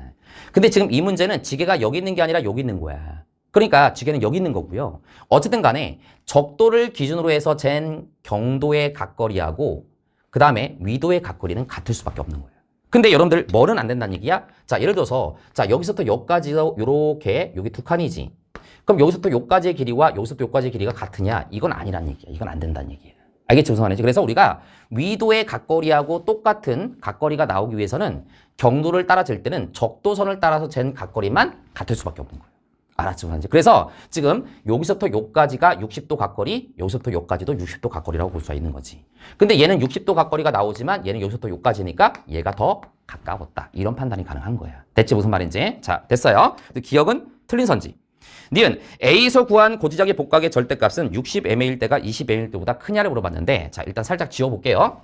근데 지금 이 문제는 지게가 여기 있는 게 아니라 여기 있는 거야. 그러니까 지게는 여기 있는 거고요. 어쨌든 간에 적도를 기준으로 해서 잰 경도의 각거리하고 그 다음에 위도의 각거리는 같을 수밖에 없는 거예요. 근데 여러분들 뭐는 안 된다는 얘기야? 자, 예를 들어서 자 여기서부터 여기까지 요렇게 여기 두 칸이지. 그럼 여기서부터 여기까지의 길이와 여기서부터 여기까지의 길이가 같으냐? 이건 아니란 얘기야. 이건 안 된다는 얘기야. 알겠지? 무슨 말인지. 그래서 우리가 위도의 각거리하고 똑같은 각거리가 나오기 위해서는 경도를 따라 잴 때는 적도선을 따라서 잰 각거리만 같을 수밖에 없는 거예요. 알았지? 무슨 말인지. 그래서 지금 여기서부터 여기까지가 60도 각거리, 여기서부터 여기까지도 60도 각거리라고 볼 수가 있는 거지. 근데 얘는 60도 각거리가 나오지만 얘는 여기서부터 여기까지니까 얘가 더 가까웠다. 이런 판단이 가능한 거야. 됐지? 무슨 말인지. 자, 됐어요. 기억은 틀린 선지. 니은 A에서 구한 고지적의 복각의 절대값은 60m일 때가 20m일 때보다 크냐를 물어봤는데 자 일단 살짝 지워볼게요.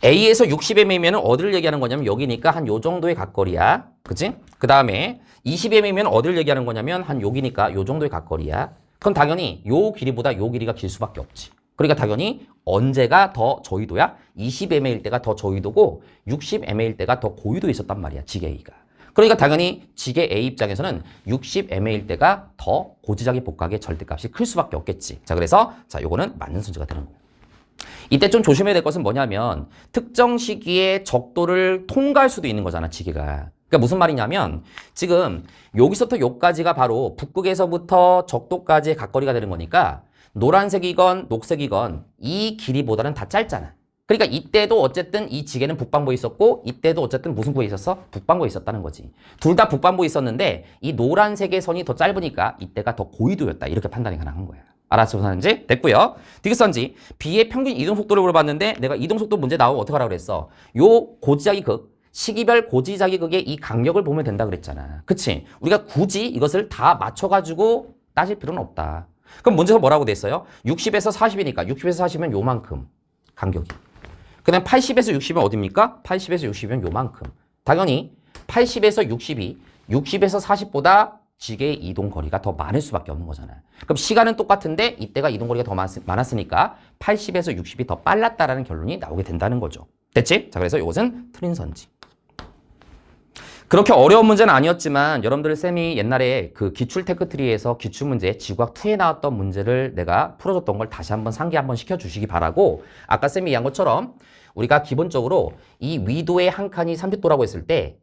A에서 60m이면 어디를 얘기하는 거냐면 여기니까 한 요 정도의 각거리야. 그치? 그 다음에 20m이면 어디를 얘기하는 거냐면 한 여기니까 요 정도의 각거리야. 그럼 당연히 요 길이보다 요 길이가 길 수밖에 없지. 그러니까 당연히 언제가 더 저위도야? 20m일 때가 더 저위도고 60m일 때가 더 고위도에 있었단 말이야. 지게 A가. 그러니까 당연히 지게 A 입장에서는 60m일 때가 더 고지적의 복각의 절대값이 클 수밖에 없겠지. 자, 그래서 자, 요거는 맞는 순서가 되는 거예요. 이때 좀 조심해야 될 것은 뭐냐면 특정 시기에 적도를 통과할 수도 있는 거잖아, 지게가. 그러니까 무슨 말이냐면 지금 여기서부터 여기까지가 바로 북극에서부터 적도까지의 각거리가 되는 거니까 노란색이건 녹색이건 이 길이보다는 다 짧잖아. 그러니까 이때도 어쨌든 이 지게는 북반구에 있었고 이때도 어쨌든 무슨 구에 있었어? 북반구에 있었다는 거지. 둘 다 북반구에 있었는데 이 노란색의 선이 더 짧으니까 이때가 더 고위도였다. 이렇게 판단이 가능한 거야. 알았죠? 무슨지 됐고요. 디귿선지 B의 평균 이동속도를 물어봤는데 내가 이동속도 문제 나오면 어떻게 하라고 그랬어? 요 고지자기 극, 시기별 고지자기 극의 이 강력을 보면 된다 그랬잖아. 그치? 우리가 굳이 이것을 다 맞춰가지고 따질 필요는 없다. 그럼 문제에서 뭐라고 됐어요? 60에서 40이니까 60에서 40이면 요만큼 간격이. 그 다음 80에서 60이면 어딥니까? 80에서 60이면 요만큼. 당연히 80에서 60이 60에서 40보다 지게의 이동 거리가 더 많을 수밖에 없는 거잖아요. 그럼 시간은 똑같은데 이때가 이동 거리가 더 많았으니까 80에서 60이 더 빨랐다라는 결론이 나오게 된다는 거죠. 됐지? 자, 그래서 이것은 틀린 선지. 그렇게 어려운 문제는 아니었지만 여러분들 쌤이 옛날에 그 기출 테크트리에서 기출문제 지구학 2에 나왔던 문제를 내가 풀어줬던 걸 다시 한번 상기 한번 시켜주시기 바라고 아까 쌤이 얘기한 것처럼 우리가 기본적으로 이 위도의 한 칸이 30도라고 했을 때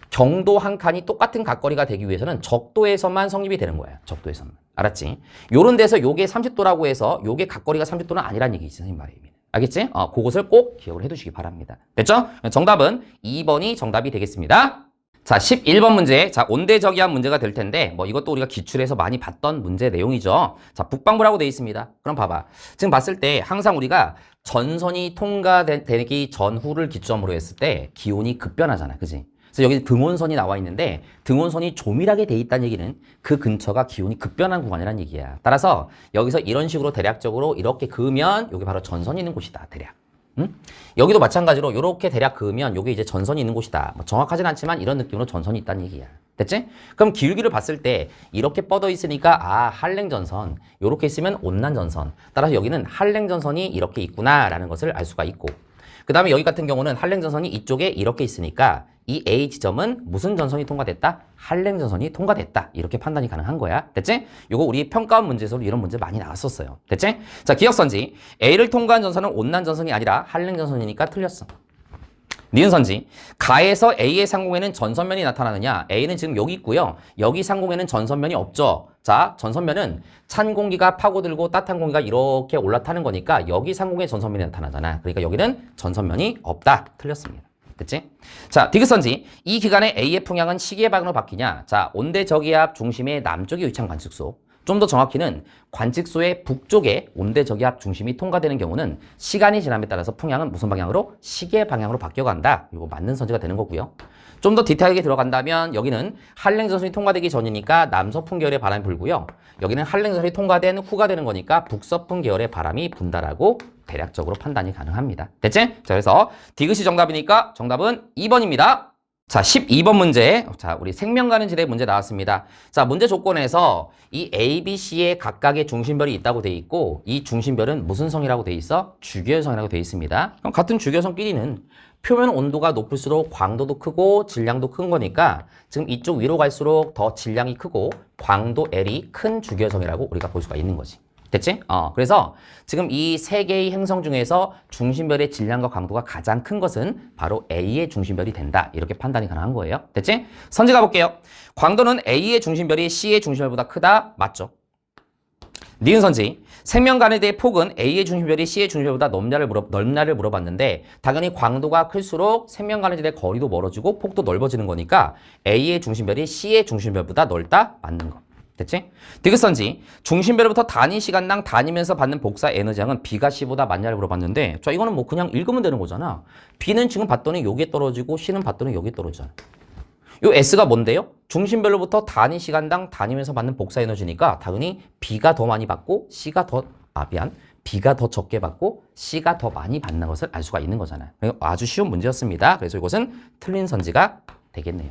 경도 한 칸이 똑같은 각거리가 되기 위해서는 적도에서만 성립이 되는 거예요. 적도에서만. 알았지? 요런 데서 요게 30도라고 해서 요게 각거리가 30도는 아니란 얘기지, 선생님 말이에요. 알겠지? 그것을 꼭 기억을 해두시기 바랍니다. 됐죠? 정답은 2번이 정답이 되겠습니다. 자, 11번 문제. 자, 온대저기압 문제가 될 텐데, 뭐 이것도 우리가 기출에서 많이 봤던 문제 내용이죠. 자, 북반구라고 되어 있습니다. 그럼 봐봐. 지금 봤을 때 항상 우리가 전선이 통과되기 전후를 기점으로 했을 때 기온이 급변하잖아. 그지? 그래서 여기 등온선이 나와 있는데 등온선이 조밀하게 돼 있다는 얘기는 그 근처가 기온이 급변한 구간이라는 얘기야. 따라서 여기서 이런 식으로 대략적으로 이렇게 그으면 여기 바로 전선이 있는 곳이다. 대략. 응? 여기도 마찬가지로 이렇게 대략 그으면 여기 이제 전선이 있는 곳이다. 뭐 정확하진 않지만 이런 느낌으로 전선이 있다는 얘기야. 됐지? 그럼 기울기를 봤을 때 이렇게 뻗어 있으니까 한랭전선, 이렇게 있으면 온난전선. 따라서 여기는 한랭전선이 이렇게 있구나라는 것을 알 수가 있고 그 다음에 여기 같은 경우는 한랭전선이 이쪽에 이렇게 있으니까 이 A 지점은 무슨 전선이 통과됐다? 한랭전선이 통과됐다. 이렇게 판단이 가능한 거야. 됐지? 요거 우리 평가원 문제에서도 이런 문제 많이 나왔었어요. 됐지? 자, 기억선지. A를 통과한 전선은 온난전선이 아니라 한랭전선이니까 틀렸어. 니은선지. 가에서 A의 상공에는 전선면이 나타나느냐? A는 지금 여기 있고요. 여기 상공에는 전선면이 없죠. 자, 전선면은 찬 공기가 파고들고 따뜻한 공기가 이렇게 올라타는 거니까 여기 상공에 전선면이 나타나잖아. 그러니까 여기는 전선면이 없다. 틀렸습니다. 됐지? 자, 디귿선지. 이 기간에 A의 풍향은 시기의 방향으로 바뀌냐? 자, 온대저기압 중심의 남쪽에 위치한 관측소. 좀 더 정확히는 관측소의 북쪽에 온대저기압 중심이 통과되는 경우는 시간이 지남에 따라서 풍향은 무슨 방향으로? 시계 방향으로 바뀌어간다. 이거 맞는 선지가 되는 거고요. 좀 더 디테일하게 들어간다면 여기는 한랭전선이 통과되기 전이니까 남서풍 계열의 바람이 불고요. 여기는 한랭전선이 통과된 후가 되는 거니까 북서풍 계열의 바람이 분다라고 대략적으로 판단이 가능합니다. 됐지? 자, 그래서 디귿이 정답이니까 정답은 2번입니다. 자, 12번 문제. 자, 우리 생명 가는 지대 문제 나왔습니다. 자, 문제 조건에서 이 A, B, C의 각각의 중심별이 있다고 돼 있고 이 중심별은 무슨 성이라고 돼 있어? 주기현성이라고 돼 있습니다. 그럼 같은 주기현성끼리는 표면 온도가 높을수록 광도도 크고 질량도 큰 거니까 지금 이쪽 위로 갈수록 더 질량이 크고 광도 L이 큰 주기현성이라고 우리가 볼 수가 있는 거지. 됐지? 그래서 지금 이 세 개의 행성 중에서 중심별의 질량과 강도가 가장 큰 것은 바로 A의 중심별이 된다. 이렇게 판단이 가능한 거예요. 됐지? 선지 가볼게요. 광도는 A의 중심별이 C의 중심별보다 크다. 맞죠? 니은 선지. 생명간에 대해 폭은 A의 중심별이 C의 중심별보다 넓냐를 물어봤는데 당연히 광도가 클수록 생명간에 대해 거리도 멀어지고 폭도 넓어지는 거니까 A의 중심별이 C의 중심별보다 넓다. 맞는 거. 됐지? 디귿선지. 중심별로부터 단위 시간당 다니면서 받는 복사 에너지량은 B가 C보다 많냐를 물어봤는데 자 이거는 뭐 그냥 읽으면 되는 거잖아. B는 지금 봤더니 여기에 떨어지고 C는 봤더니 여기에 떨어지잖아. 요 S가 뭔데요? 중심별로부터 단위 시간당 다니면서 받는 복사 에너지니까 당연히 B가 더 많이 받고 B가 더 적게 받고 C가 더 많이 받는 것을 알 수가 있는 거잖아요. 아주 쉬운 문제였습니다. 그래서 이것은 틀린 선지가 되겠네요.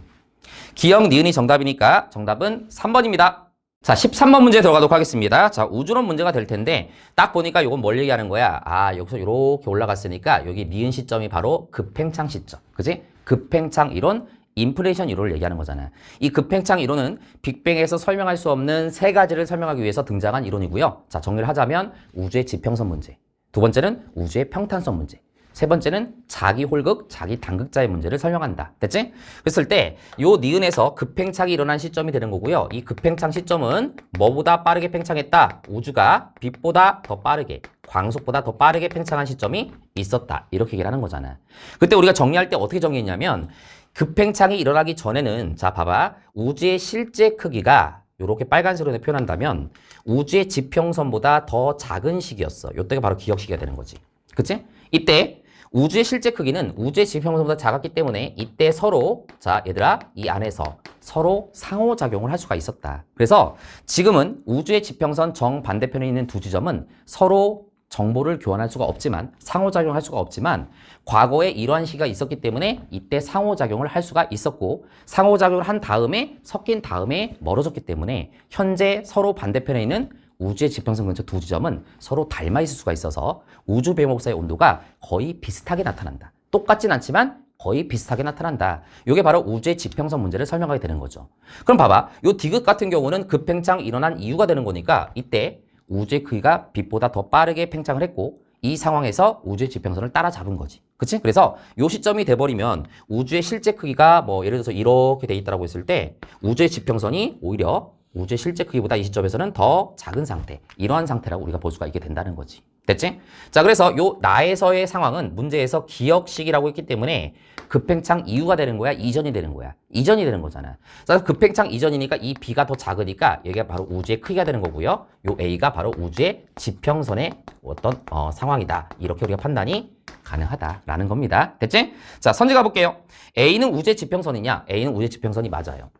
기역, 니은이 정답이니까 정답은 3번입니다. 자, 13번 문제 들어가도록 하겠습니다. 자, 우주론 문제가 될 텐데 딱 보니까 이건 뭘 얘기하는 거야? 아, 여기서 이렇게 올라갔으니까 여기 니은 시점이 바로 급팽창 시점. 그지? 급팽창 이론, 인플레이션 이론을 얘기하는 거잖아. 이 급팽창 이론은 빅뱅에서 설명할 수 없는 세 가지를 설명하기 위해서 등장한 이론이고요. 자, 정리를 하자면 우주의 지평선 문제. 두 번째는 우주의 평탄성 문제. 세 번째는 자기 홀극, 자기 단극자의 문제를 설명한다. 됐지? 그랬을 때 요 니은에서 급팽창이 일어난 시점이 되는 거고요. 이 급팽창 시점은 뭐보다 빠르게 팽창했다? 우주가 빛보다 더 빠르게, 광속보다 더 빠르게 팽창한 시점이 있었다. 이렇게 얘기를 하는 거잖아. 그때 우리가 정리할 때 어떻게 정리했냐면 급팽창이 일어나기 전에는 자 봐봐. 우주의 실제 크기가 이렇게 빨간색으로 표현한다면 우주의 지평선보다 더 작은 시기였어. 이때가 바로 기역 시기가 되는 거지. 그치? 이때 우주의 실제 크기는 우주의 지평선보다 작았기 때문에 이때 서로 자 얘들아 이 안에서 서로 상호작용을 할 수가 있었다. 그래서 지금은 우주의 지평선 정반대편에 있는 두 지점은 서로 정보를 교환할 수가 없지만 상호작용할 수가 없지만 과거에 이러한 시기가 있었기 때문에 이때 상호작용을 할 수가 있었고 상호작용을 한 다음에 섞인 다음에 멀어졌기 때문에 현재 서로 반대편에 있는 우주의 지평선 근처 두 지점은 서로 닮아 있을 수가 있어서 우주 배목사의 온도가 거의 비슷하게 나타난다. 똑같진 않지만 거의 비슷하게 나타난다. 이게 바로 우주의 지평선 문제를 설명하게 되는 거죠. 그럼 봐봐. 요 디귿 같은 경우는 급팽창 일어난 이유가 되는 거니까 이때 우주의 크기가 빛보다 더 빠르게 팽창을 했고 이 상황에서 우주의 지평선을 따라잡은 거지. 그치? 그래서 요 시점이 돼버리면 우주의 실제 크기가 뭐 예를 들어서 이렇게 돼 있다고 했을 때 우주의 지평선이 오히려 우주의 실제 크기보다 이 시점에서는 더 작은 상태, 이러한 상태라고 우리가 볼 수가 있게 된다는 거지. 됐지? 자, 그래서 요 나에서의 상황은 문제에서 기역식이라고 했기 때문에 급팽창 이후가 되는 거야? 이전이 되는 거야? 이전이 되는 거잖아. 그래서 급팽창 이전이니까 이 B가 더 작으니까 여기가 바로 우주의 크기가 되는 거고요. 요 A가 바로 우주의 지평선의 어떤 상황이다. 이렇게 우리가 판단이 가능하다라는 겁니다. 됐지? 자, 선지 가볼게요. A는 우주의 지평선이냐? A는 우주의 지평선이 맞아요.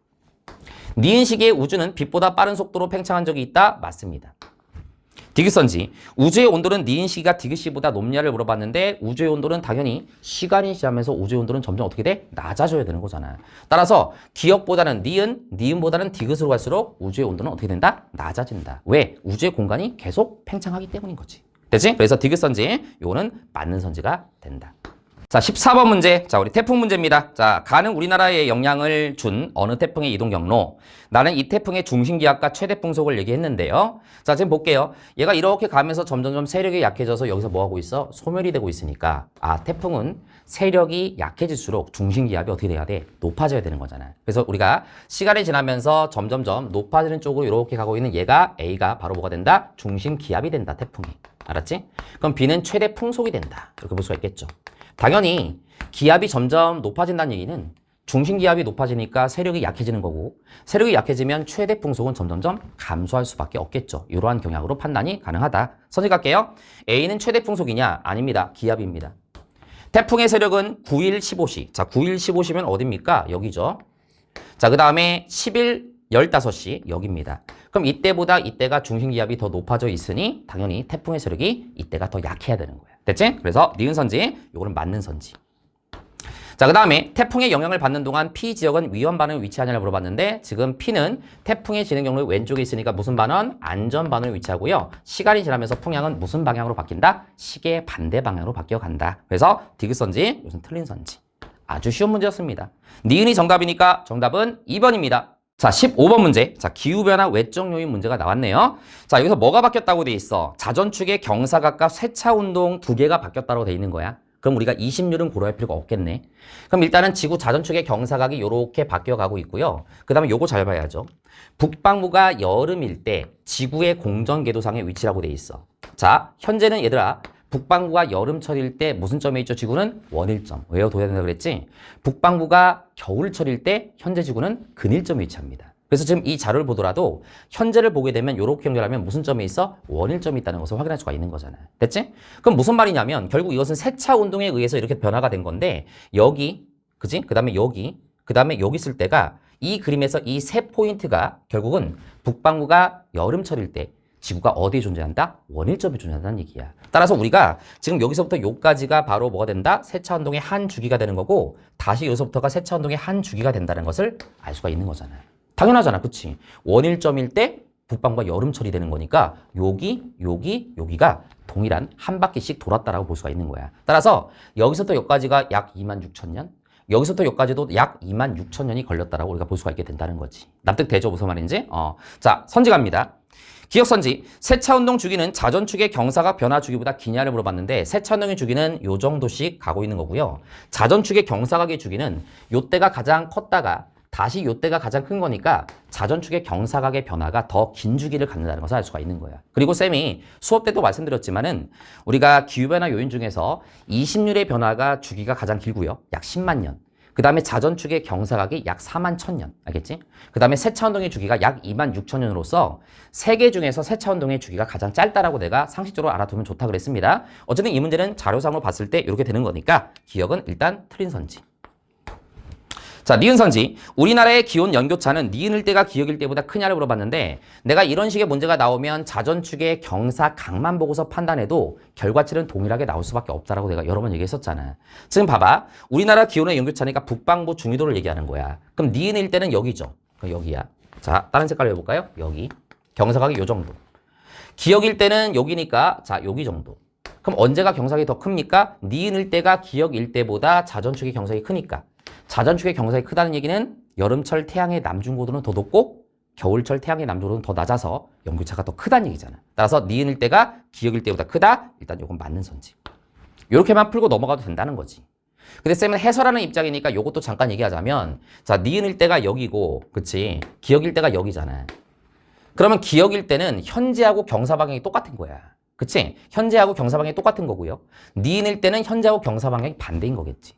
니은 시기의 우주는 빛보다 빠른 속도로 팽창한 적이 있다? 맞습니다. 디귿선지. 우주의 온도는 니은 시기가 디귿 시보다 높냐를 물어봤는데 우주의 온도는 당연히 시간이 지나면서 우주의 온도는 점점 어떻게 돼? 낮아져야 되는 거잖아. 따라서 기역보다는 니은보다는 디귿으로 갈수록 우주의 온도는 어떻게 된다? 낮아진다. 왜? 우주의 공간이 계속 팽창하기 때문인 거지. 됐지? 그래서 디귿선지, 요거는 맞는 선지가 된다. 자, 14번 문제. 자, 우리 태풍 문제입니다. 자, 가는 우리나라에 영향을 준 어느 태풍의 이동 경로. 나는 이 태풍의 중심 기압과 최대 풍속을 얘기했는데요. 자, 지금 볼게요. 얘가 이렇게 가면서 점점점 세력이 약해져서 여기서 뭐 하고 있어? 소멸이 되고 있으니까. 아, 태풍은 세력이 약해질수록 중심 기압이 어떻게 돼야 돼? 높아져야 되는 거잖아. 그래서 우리가 시간이 지나면서 점점점 높아지는 쪽으로 이렇게 가고 있는 얘가 A가 바로 뭐가 된다? 중심 기압이 된다, 태풍이. 알았지? 그럼 B는 최대 풍속이 된다. 이렇게 볼 수가 있겠죠. 당연히 기압이 점점 높아진다는 얘기는 중심 기압이 높아지니까 세력이 약해지는 거고 세력이 약해지면 최대 풍속은 점점점 감소할 수밖에 없겠죠. 이러한 경향으로 판단이 가능하다. 선택할게요. A는 최대 풍속이냐? 아닙니다. 기압입니다. 태풍의 세력은 9일 15시. 자, 9일 15시면 어딥니까? 여기죠. 자, 그 다음에 10일 15시 여기입니다. 그럼 이때보다 이때가 중심기압이 더 높아져 있으니 당연히 태풍의 세력이 이때가 더 약해야 되는 거야. 됐지? 그래서 니은 선지, 요거는 맞는 선지. 자, 그 다음에 태풍의 영향을 받는 동안 P 지역은 위험 반응에 위치하냐를 물어봤는데 지금 P는 태풍의 진행 경로 왼쪽에 있으니까 무슨 반원? 안전 반원에 위치하고요. 시간이 지나면서 풍향은 무슨 방향으로 바뀐다? 시계 반대 방향으로 바뀌어간다. 그래서 디귿 선지, 이것은 틀린 선지. 아주 쉬운 문제였습니다. 니은이 정답이니까 정답은 2번입니다. 자, 15번 문제. 자, 기후변화 외적 요인 문제가 나왔네요. 자, 여기서 뭐가 바뀌었다고 돼 있어? 자전축의 경사각과 세차운동 두 개가 바뀌었다고 돼 있는 거야. 그럼 우리가 20률은 고려할 필요가 없겠네. 그럼 일단은 지구 자전축의 경사각이 이렇게 바뀌어가고 있고요. 그 다음에 요거 잘 봐야죠. 북방부가 여름일 때 지구의 공전궤도상에 위치라고 돼 있어. 자, 현재는 얘들아 북방부가 여름철일 때 무슨 점에 있죠? 지구는 원일점. 왜요? 둬야 된다고 그랬지? 북방부가 겨울철일 때 현재 지구는 근일점에 위치합니다. 그래서 지금 이 자료를 보더라도 현재를 보게 되면 이렇게 연결하면 무슨 점에 있어? 원일점이 있다는 것을 확인할 수가 있는 거잖아요. 됐지? 그럼 무슨 말이냐면 결국 이것은 세차 운동에 의해서 이렇게 변화가 된 건데 여기, 그지? 그 다음에 여기 있을 때가 이 그림에서 이 세 포인트가 결국은 북방구가 여름철일 때 지구가 어디에 존재한다? 원일점에 존재한다는 얘기야. 따라서 우리가 지금 여기서부터 여기까지가 바로 뭐가 된다? 세차 운동의 한 주기가 되는 거고 다시 여기서부터가 세차 운동의 한 주기가 된다는 것을 알 수가 있는 거잖아요. 당연하잖아. 그치? 원일점일 때 북방구가 여름철이 되는 거니까 여기가 동일한 한 바퀴씩 돌았다라고 볼 수가 있는 거야. 따라서 여기서부터 여기까지가 약 26,000년, 여기서부터 여기까지도 약 26,000년이 걸렸다라고 우리가 볼 수가 있게 된다는 거지. 납득되죠? 무슨 말인지? 자, 선지 갑니다. 기억선지, 세차운동 주기는 자전축의 경사각 변화 주기보다 기냐를 물어봤는데 세차운동의 주기는 요 정도씩 가고 있는 거고요. 자전축의 경사각의 주기는 요때가 가장 컸다가 다시 요때가 가장 큰 거니까 자전축의 경사각의 변화가 더 긴 주기를 갖는다는 것을 알 수가 있는 거야. 그리고 쌤이 수업 때도 말씀드렸지만은 우리가 기후변화 요인 중에서 20률의 변화가 주기가 가장 길고요. 약 10만 년. 그 다음에 자전축의 경사각이 약 4만 1000년. 알겠지? 그 다음에 세차운동의 주기가 약 2만 6천년으로서 세 개 중에서 세차운동의 주기가 가장 짧다라고 내가 상식적으로 알아두면 좋다 그랬습니다. 어쨌든 이 문제는 자료상으로 봤을 때 이렇게 되는 거니까 기억은 일단 틀린 선지. 자, 니은 선지. 우리나라의 기온 연교차는 니은일 때가 기역일 때보다 크냐를 물어봤는데 내가 이런 식의 문제가 나오면 자전축의 경사각만 보고서 판단해도 결과치는 동일하게 나올 수밖에 없다라고 내가 여러 번 얘기했었잖아. 지금 봐봐. 우리나라 기온의 연교차니까 북방부 중위도를 얘기하는 거야. 그럼 니은일 때는 여기죠. 그럼 여기야. 자, 다른 색깔로 해볼까요? 여기. 경사각이 요 정도. 기역일 때는 여기니까 자, 여기 정도. 그럼 언제가 경사각이 더 큽니까? 니은일 때가 기역일 때보다 자전축의 경사각이 크니까. 자전축의 경사각이 크다는 얘기는 여름철 태양의 남중고도는 더 높고 겨울철 태양의 남중고도는 더 낮아서 연교차가 더 크다는 얘기잖아. 따라서 니은일 때가 기역일 때보다 크다? 일단 이건 맞는 선지. 이렇게만 풀고 넘어가도 된다는 거지. 근데 쌤은 해설하는 입장이니까 이것도 잠깐 얘기하자면 자, 니은일 때가 여기고 그치? 기역일 때가 여기잖아. 그러면 기역일 때는 현재하고 경사 방향이 똑같은 거야. 그치? 현재하고 경사 방향이 똑같은 거고요. 니은일 때는 현재하고 경사 방향이 반대인 거겠지.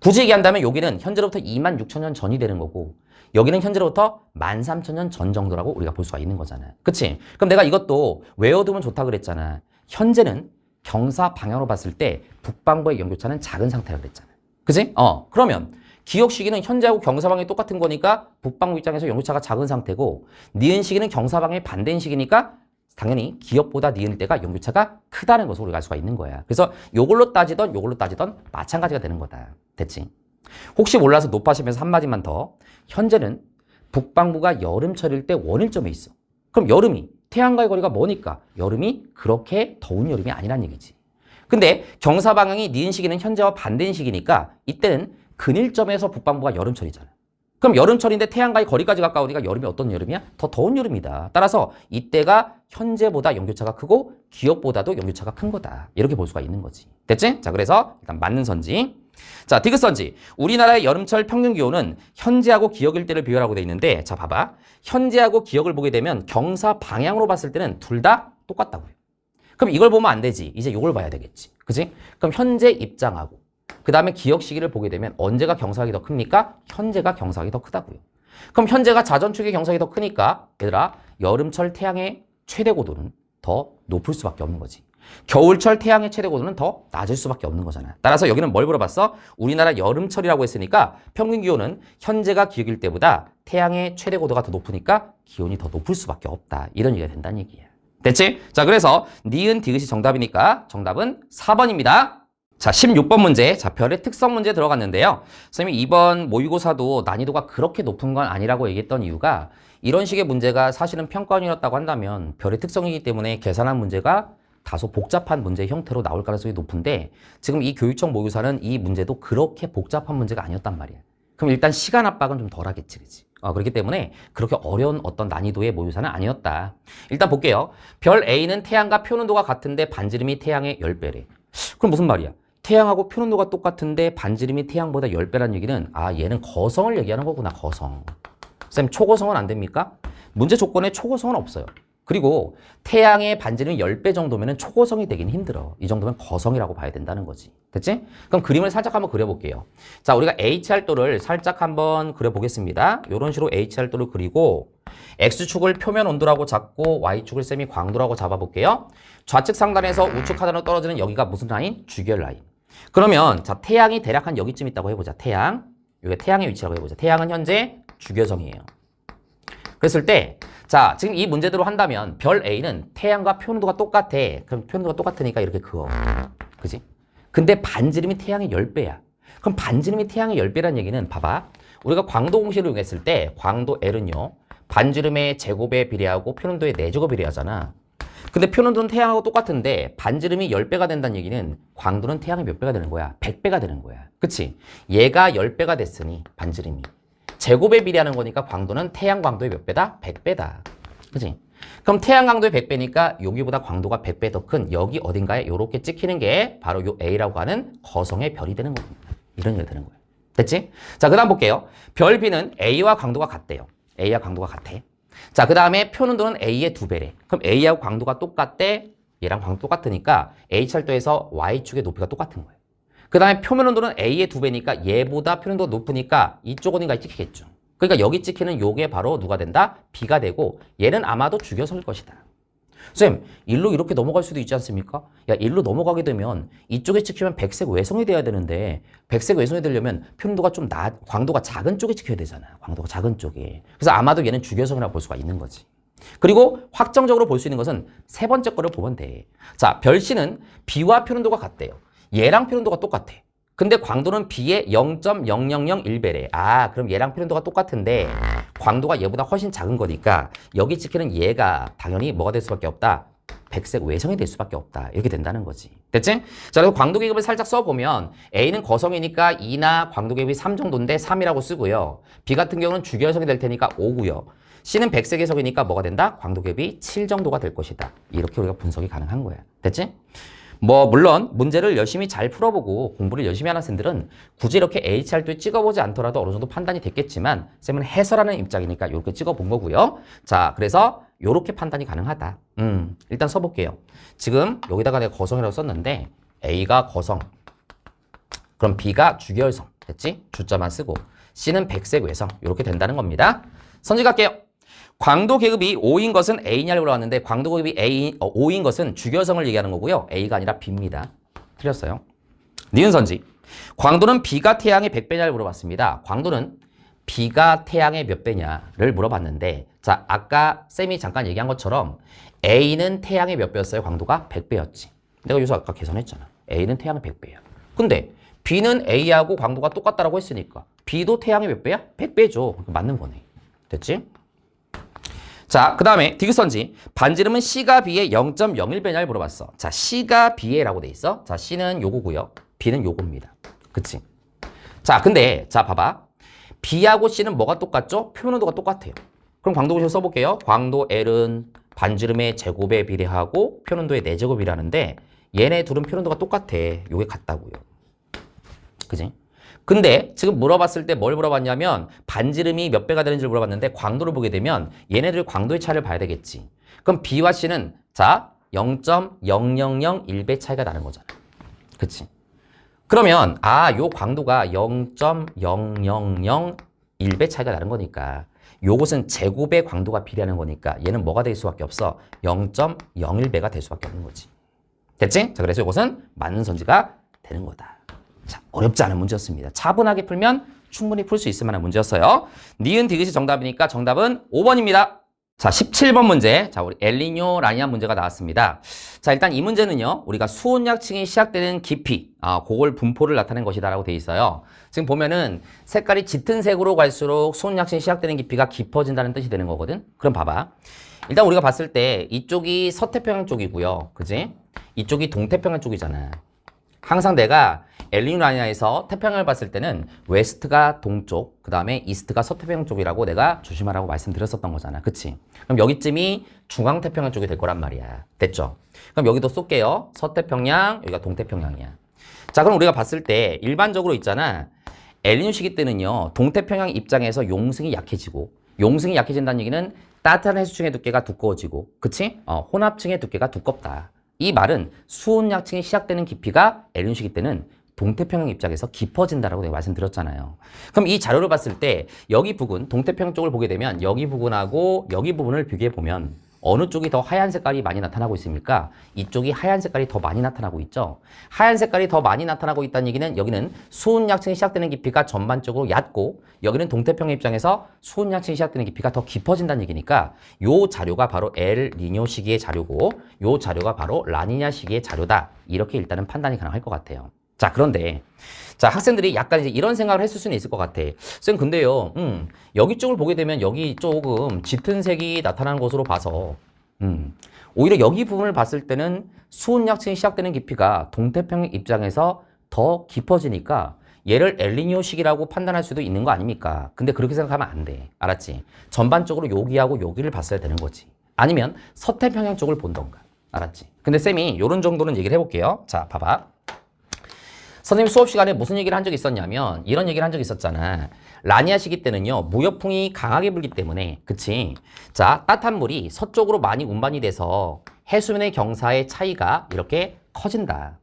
굳이 얘기한다면 여기는 현재로부터 26,000년 전이 되는 거고 여기는 현재로부터 13,000년 전 정도라고 우리가 볼 수가 있는 거잖아. 그치? 그럼 내가 이것도 외워두면 좋다 그랬잖아. 현재는 경사 방향으로 봤을 때 북방부의 연교차는 작은 상태라 그랬잖아. 그치? 그러면 기역 시기는 현재하고 경사 방향이 똑같은 거니까 북방부 입장에서 연교차가 작은 상태고 니은 시기는 경사 방향이 반대인 시기니까 당연히 기역보다 니은 때가 연교차가 크다는 것을 우리가 알 수가 있는 거야. 그래서 요걸로 따지던 마찬가지가 되는 거다. 됐지? 혹시 몰라서 높아시면서 한마디만 더. 현재는 북방부가 여름철일 때 원일점에 있어. 그럼 여름이 태양과의 거리가 뭐니까 여름이 그렇게 더운 여름이 아니란 얘기지. 근데 경사 방향이 니은 시기는 현재와 반대인 시기니까 이때는 근일점에서 북방부가 여름철이잖아. 그럼 여름철인데 태양과의 거리까지 가까우니까 여름이 어떤 여름이야? 더 더운 여름이다. 따라서 이때가 현재보다 연교차가 크고 기역보다도 연교차가 큰 거다. 이렇게 볼 수가 있는 거지. 됐지? 자, 그래서 일단 맞는 선지. 자, 디귿 선지. 우리나라의 여름철 평균 기온은 현재하고 기역일 때를 비교하라고 돼 있는데 자, 봐봐. 현재하고 기역을 보게 되면 경사 방향으로 봤을 때는 둘 다 똑같다고요. 그럼 이걸 보면 안 되지. 이제 이걸 봐야 되겠지. 그치? 그럼 현재 입장하고 그 다음에 기역 시기를 보게 되면 언제가 경사각이 더 큽니까? 현재가 경사각이 더 크다고요. 그럼 현재가 자전축의 경사각이 더 크니까 얘들아 여름철 태양의 최대 고도는 더 높을 수밖에 없는 거지. 겨울철 태양의 최대 고도는 더 낮을 수밖에 없는 거잖아. 따라서 여기는 뭘 물어봤어? 우리나라 여름철이라고 했으니까 평균 기온은 현재가 기억일 때보다 태양의 최대 고도가 더 높으니까 기온이 더 높을 수밖에 없다. 이런 얘기가 된다는 얘기야. 됐지? 자, 그래서 니은 디귿이 정답이니까 정답은 4번입니다. 자, 16번 문제. 자, 별의 특성 문제 들어갔는데요. 선생님이 이번 모의고사도 난이도가 그렇게 높은 건 아니라고 얘기했던 이유가 이런 식의 문제가 사실은 평가원이었다고 한다면 별의 특성이기 때문에 계산한 문제가 다소 복잡한 문제 형태로 나올 가능성이 높은데 지금 이 교육청 모의고사는 이 문제도 그렇게 복잡한 문제가 아니었단 말이야. 그럼 일단 시간 압박은 좀 덜 하겠지, 그치? 그렇기 때문에 그렇게 어려운 어떤 난이도의 모의고사는 아니었다. 일단 볼게요. 별 A는 태양과 표는도가 같은데 반지름이 태양의 10배래. 그럼 무슨 말이야? 태양하고 표는도가 똑같은데 반지름이 태양보다 10배라는 얘기는 얘는 거성을 얘기하는 거구나, 거성. 쌤, 초고성은 안 됩니까? 문제 조건에 초고성은 없어요. 그리고 태양의 반지름이 10배 정도면 초고성이 되긴 힘들어. 이 정도면 거성이라고 봐야 된다는 거지. 됐지? 그럼 그림을 살짝 한번 그려볼게요. 자, 우리가 HR도를 살짝 한번 그려보겠습니다. 이런 식으로 HR도를 그리고 X축을 표면 온도라고 잡고 Y축을 쌤이 광도라고 잡아볼게요. 좌측 상단에서 우측 하단으로 떨어지는 여기가 무슨 라인? 주결 라인. 그러면 자, 태양이 대략 한 여기쯤 있다고 해보자. 태양. 여기가 태양의 위치라고 해보자. 태양은 현재 주결성이에요. 그랬을 때 자, 지금 이 문제대로 한다면 별 A는 태양과 표는도가 똑같아. 그럼 표는도가 똑같으니까 이렇게 그어. 그지? 근데 반지름이 태양의 10배야. 그럼 반지름이 태양의 10배라는 얘기는 봐봐. 우리가 광도 공식을 이용했을 때 광도 L은요. 반지름의 제곱에 비례하고 표는도의 4제곱에 비례하잖아. 근데 표는도는 태양하고 똑같은데 반지름이 10배가 된다는 얘기는 광도는 태양의 몇 배가 되는 거야? 100배가 되는 거야. 그치? 얘가 10배가 됐으니 반지름이. 제곱에 비례하는 거니까 광도는 태양 광도의 몇 배다? 100배다. 그치? 그럼 태양 광도의 100배니까 여기보다 광도가 100배 더 큰 여기 어딘가에 이렇게 찍히는 게 바로 요 A라고 하는 거성의 별이 되는 겁니다. 이런 얘기가 되는 거예요. 됐지? 자, 그 다음 볼게요. 별 B는 A와 광도가 같대요. A와 광도가 같아. 자, 그 다음에 표는도는 A의 2배래. 그럼 A하고 광도가 똑같대. 얘랑 광도 똑같으니까 H철도에서 Y축의 높이가 똑같은 거예요. 그 다음에 표면 온도는 A의 2배니까 얘보다 표면도가 높으니까 이쪽 어딘가에 찍히겠죠. 그러니까 여기 찍히는 요게 바로 누가 된다? B가 되고 얘는 아마도 주결성일 것이다. 쌤, 일로 이렇게 넘어갈 수도 있지 않습니까? 야, 일로 넘어가게 되면 이쪽에 찍히면 백색 외성이 돼야 되는데 백색 외성이 되려면 표면도가 좀 광도가 작은 쪽에 찍혀야 되잖아. 광도가 작은 쪽에. 그래서 아마도 얘는 주결성이라고 볼 수가 있는 거지. 그리고 확정적으로 볼 수 있는 것은 세 번째 거를 보면 돼. 자, 별 C는 B와 표현도가 같대요. 얘랑 표현도가 똑같아. 근데 광도는 B의 0.0001배래. 그럼 얘랑 표현도가 똑같은데 광도가 얘보다 훨씬 작은 거니까 여기 찍히는 얘가 당연히 뭐가 될 수밖에 없다? 백색 외성이 될 수밖에 없다. 이렇게 된다는 거지. 됐지? 자, 그리고 광도 계급을 살짝 써보면 A는 거성이니까 2나 광도 계급이 3 정도인데 3이라고 쓰고요. B 같은 경우는 주결성이 될 테니까 5고요. C는 백색의 석이니까 뭐가 된다? 광도 계급이 7 정도가 될 것이다. 이렇게 우리가 분석이 가능한 거야. 됐지? 물론 문제를 열심히 잘 풀어보고 공부를 열심히 하는 학생들은 굳이 이렇게 HR도에 찍어보지 않더라도 어느 정도 판단이 됐겠지만 쌤은 해설하는 입장이니까 이렇게 찍어본 거고요. 자, 그래서 이렇게 판단이 가능하다. 일단 써볼게요. 지금 여기다가 내가 거성이라고 썼는데 A가 거성, 그럼 B가 주결성, 됐지? 주자만 쓰고 C는 백색 외성, 이렇게 된다는 겁니다. 선지 갈게요. 광도 계급이 5인 것은 A냐를 물어봤는데 광도 계급이 5인 것은 주결성을 얘기하는 거고요. A가 아니라 B입니다. 틀렸어요. 니은 선지. 광도는 B가 태양의 100배냐를 물어봤습니다. 광도는 B가 태양의 몇 배냐를 물어봤는데 자, 아까 쌤이 잠깐 얘기한 것처럼 A는 태양의 몇 배였어요? 광도가 100배였지. 내가 여기서 아까 계산했잖아. A는 태양의 100배야. 근데 B는 A하고 광도가 똑같다라고 했으니까 B도 태양의 몇 배야? 100배죠. 맞는 거네. 됐지? 자, 그 다음에 디귿선지. 반지름은 C가 B의 0.01배냐를 물어봤어. 자, C가 B의 라고 돼 있어. 자, C는 요거고요. B는 요겁니다. 그치? 자, 근데 자, 봐봐. B하고 C는 뭐가 똑같죠? 표면 온도가 똑같아요. 그럼 광도 공식 써볼게요. 광도 L은 반지름의 제곱에 비례하고 표면 온도의 4제곱이라는데 얘네 둘은 표면 온도가 똑같아. 요게 같다고요. 그치? 근데 지금 물어봤을 때 뭘 물어봤냐면 반지름이 몇 배가 되는지를 물어봤는데 광도를 보게 되면 얘네들 광도의 차이를 봐야 되겠지. 그럼 B와 C는 자 0.0001배 차이가 나는 거잖아. 그치? 그러면 요 광도가 0.0001배 차이가 나는 거니까 요것은 제곱의 광도가 비례하는 거니까 얘는 뭐가 될 수밖에 없어? 0.01배가 될 수밖에 없는 거지. 됐지? 자, 그래서 이것은 맞는 선지가 되는 거다. 자, 어렵지 않은 문제였습니다. 차분하게 풀면 충분히 풀 수 있을 만한 문제였어요. 니은 디귿이 정답이니까 정답은 5번입니다. 자, 17번 문제. 자, 우리 엘니뇨 라니냐 문제가 나왔습니다. 자, 일단 이 문제는요, 우리가 수온약층이 시작되는 깊이, 그걸 분포를 나타낸 것이다라고 돼 있어요. 지금 보면은 색깔이 짙은 색으로 갈수록 수온약층이 시작되는 깊이가 깊어진다는 뜻이 되는 거거든. 그럼 봐봐. 일단 우리가 봤을 때 이쪽이 서태평양 쪽이고요. 그지? 이쪽이 동태평양 쪽이잖아. 항상 내가 엘니뇨 라니냐에서 태평양을 봤을 때는 웨스트가 동쪽, 그 다음에 이스트가 서태평양 쪽이라고 내가 조심하라고 말씀드렸었던 거잖아. 그치? 그럼 여기쯤이 중앙태평양 쪽이 될 거란 말이야. 됐죠? 그럼 여기도 쏠게요. 서태평양, 여기가 동태평양이야. 자, 그럼 우리가 봤을 때 일반적으로 있잖아. 엘니뇨 시기 때는요, 동태평양 입장에서 용승이 약해지고, 용승이 약해진다는 얘기는 따뜻한 해수층의 두께가 두꺼워지고, 그치? 혼합층의 두께가 두껍다. 이 말은 수온약층이 시작되는 깊이가 엘니뇨 시기 때는 동태평양 입장에서 깊어진다라고 내가 말씀드렸잖아요. 그럼 이 자료를 봤을 때 여기 부근, 동태평양 쪽을 보게 되면 여기 부분하고 여기 부분을 비교해 보면 어느 쪽이 더 하얀 색깔이 많이 나타나고 있습니까? 이쪽이 하얀 색깔이 더 많이 나타나고 있죠. 하얀 색깔이 더 많이 나타나고 있다는 얘기는 여기는 수온약층이 시작되는 깊이가 전반적으로 얕고 여기는 동태평양 입장에서 수온약층이 시작되는 깊이가 더 깊어진다는 얘기니까 요 자료가 바로 엘니뇨 시기의 자료고 요 자료가 바로 라니냐 시기의 자료다. 이렇게 일단은 판단이 가능할 것 같아요. 자, 그런데 자, 학생들이 약간 이제 이런 생각을 했을 수는 있을 것 같아. 쌤, 근데요, 여기 쪽을 보게 되면 여기 조금 짙은 색이 나타나는 것으로 봐서, 오히려 여기 부분을 봤을 때는 수온약층이 시작되는 깊이가 동태평양 입장에서 더 깊어지니까 얘를 엘니뇨 시기라고 판단할 수도 있는 거 아닙니까? 근데 그렇게 생각하면 안 돼. 알았지? 전반적으로 여기하고 여기를 봤어야 되는 거지. 아니면 서태평양 쪽을 본던가. 알았지? 근데 쌤이 이런 정도는 얘기를 해볼게요. 자, 봐봐. 선생님 수업 시간에 무슨 얘기를 한 적이 있었냐면 이런 얘기를 한 적이 있었잖아. 라니냐 시기 때는요, 무역풍이 강하게 불기 때문에, 그치? 자, 따뜻한 물이 서쪽으로 많이 운반이 돼서 해수면의 경사의 차이가 이렇게 커진다.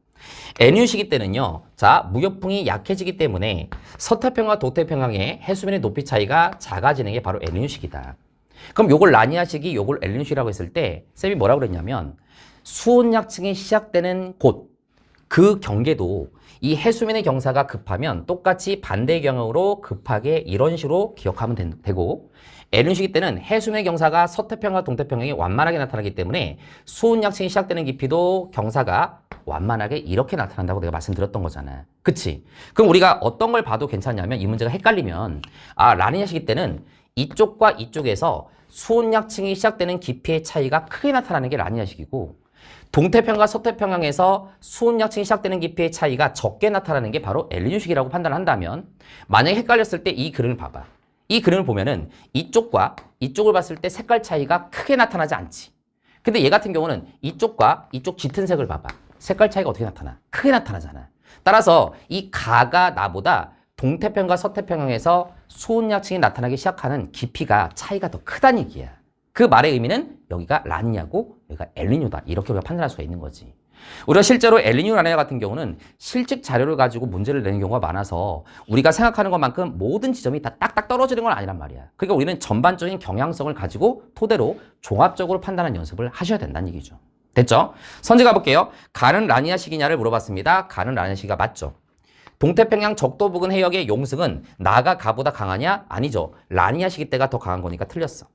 엘니뇨 시기 때는요, 자, 무역풍이 약해지기 때문에 서태평양과 동태평양의 해수면의 높이 차이가 작아지는 게 바로 엘니뇨 시기다. 그럼 요걸 라니냐 시기, 요걸 엘니뇨 시기라고 했을 때 쌤이 뭐라고 그랬냐면 수온약층이 시작되는 곳, 그 경계도 이 해수면의 경사가 급하면 똑같이 반대 경향으로 급하게 이런 식으로 기억하면 되고 엘니뇨 시기 때는 해수면의 경사가 서태평양과 동태평양이 완만하게 나타나기 때문에 수온약층이 시작되는 깊이도 경사가 완만하게 이렇게 나타난다고 내가 말씀드렸던 거잖아. 그치? 그럼 우리가 어떤 걸 봐도 괜찮냐면 이 문제가 헷갈리면 라니냐 시기 때는 이쪽과 이쪽에서 수온약층이 시작되는 깊이의 차이가 크게 나타나는 게 라니냐 시기고 동태평양과 서태평양에서 수온약층이 시작되는 깊이의 차이가 적게 나타나는 게 바로 엘니뇨 시기라고 판단한다면 만약에 헷갈렸을 때 이 그림을 봐봐. 이 그림을 보면은 이쪽과 이쪽을 봤을 때 색깔 차이가 크게 나타나지 않지. 근데 얘 같은 경우는 이쪽과 이쪽 짙은 색을 봐봐. 색깔 차이가 어떻게 나타나? 크게 나타나잖아. 따라서 이 가가 나보다 동태평양과 서태평양에서 수온약층이 나타나기 시작하는 깊이가 차이가 더 크다는 얘기야. 그 말의 의미는 여기가 라니냐고 여기가 엘니뇨다. 이렇게 우리가 판단할 수가 있는 거지. 우리가 실제로 엘니뇨 라니냐 같은 경우는 실직 자료를 가지고 문제를 내는 경우가 많아서 우리가 생각하는 것만큼 모든 지점이 다 딱딱 떨어지는 건 아니란 말이야. 그러니까 우리는 전반적인 경향성을 가지고 토대로 종합적으로 판단하는 연습을 하셔야 된다는 얘기죠. 됐죠? 선제 가볼게요. 가는 라니냐 시기냐를 물어봤습니다. 가는 라니냐 시기가 맞죠? 동태평양 적도 부근 해역의 용승은 나가 가보다 강하냐? 아니죠. 라니냐 시기 때가 더 강한 거니까 틀렸어.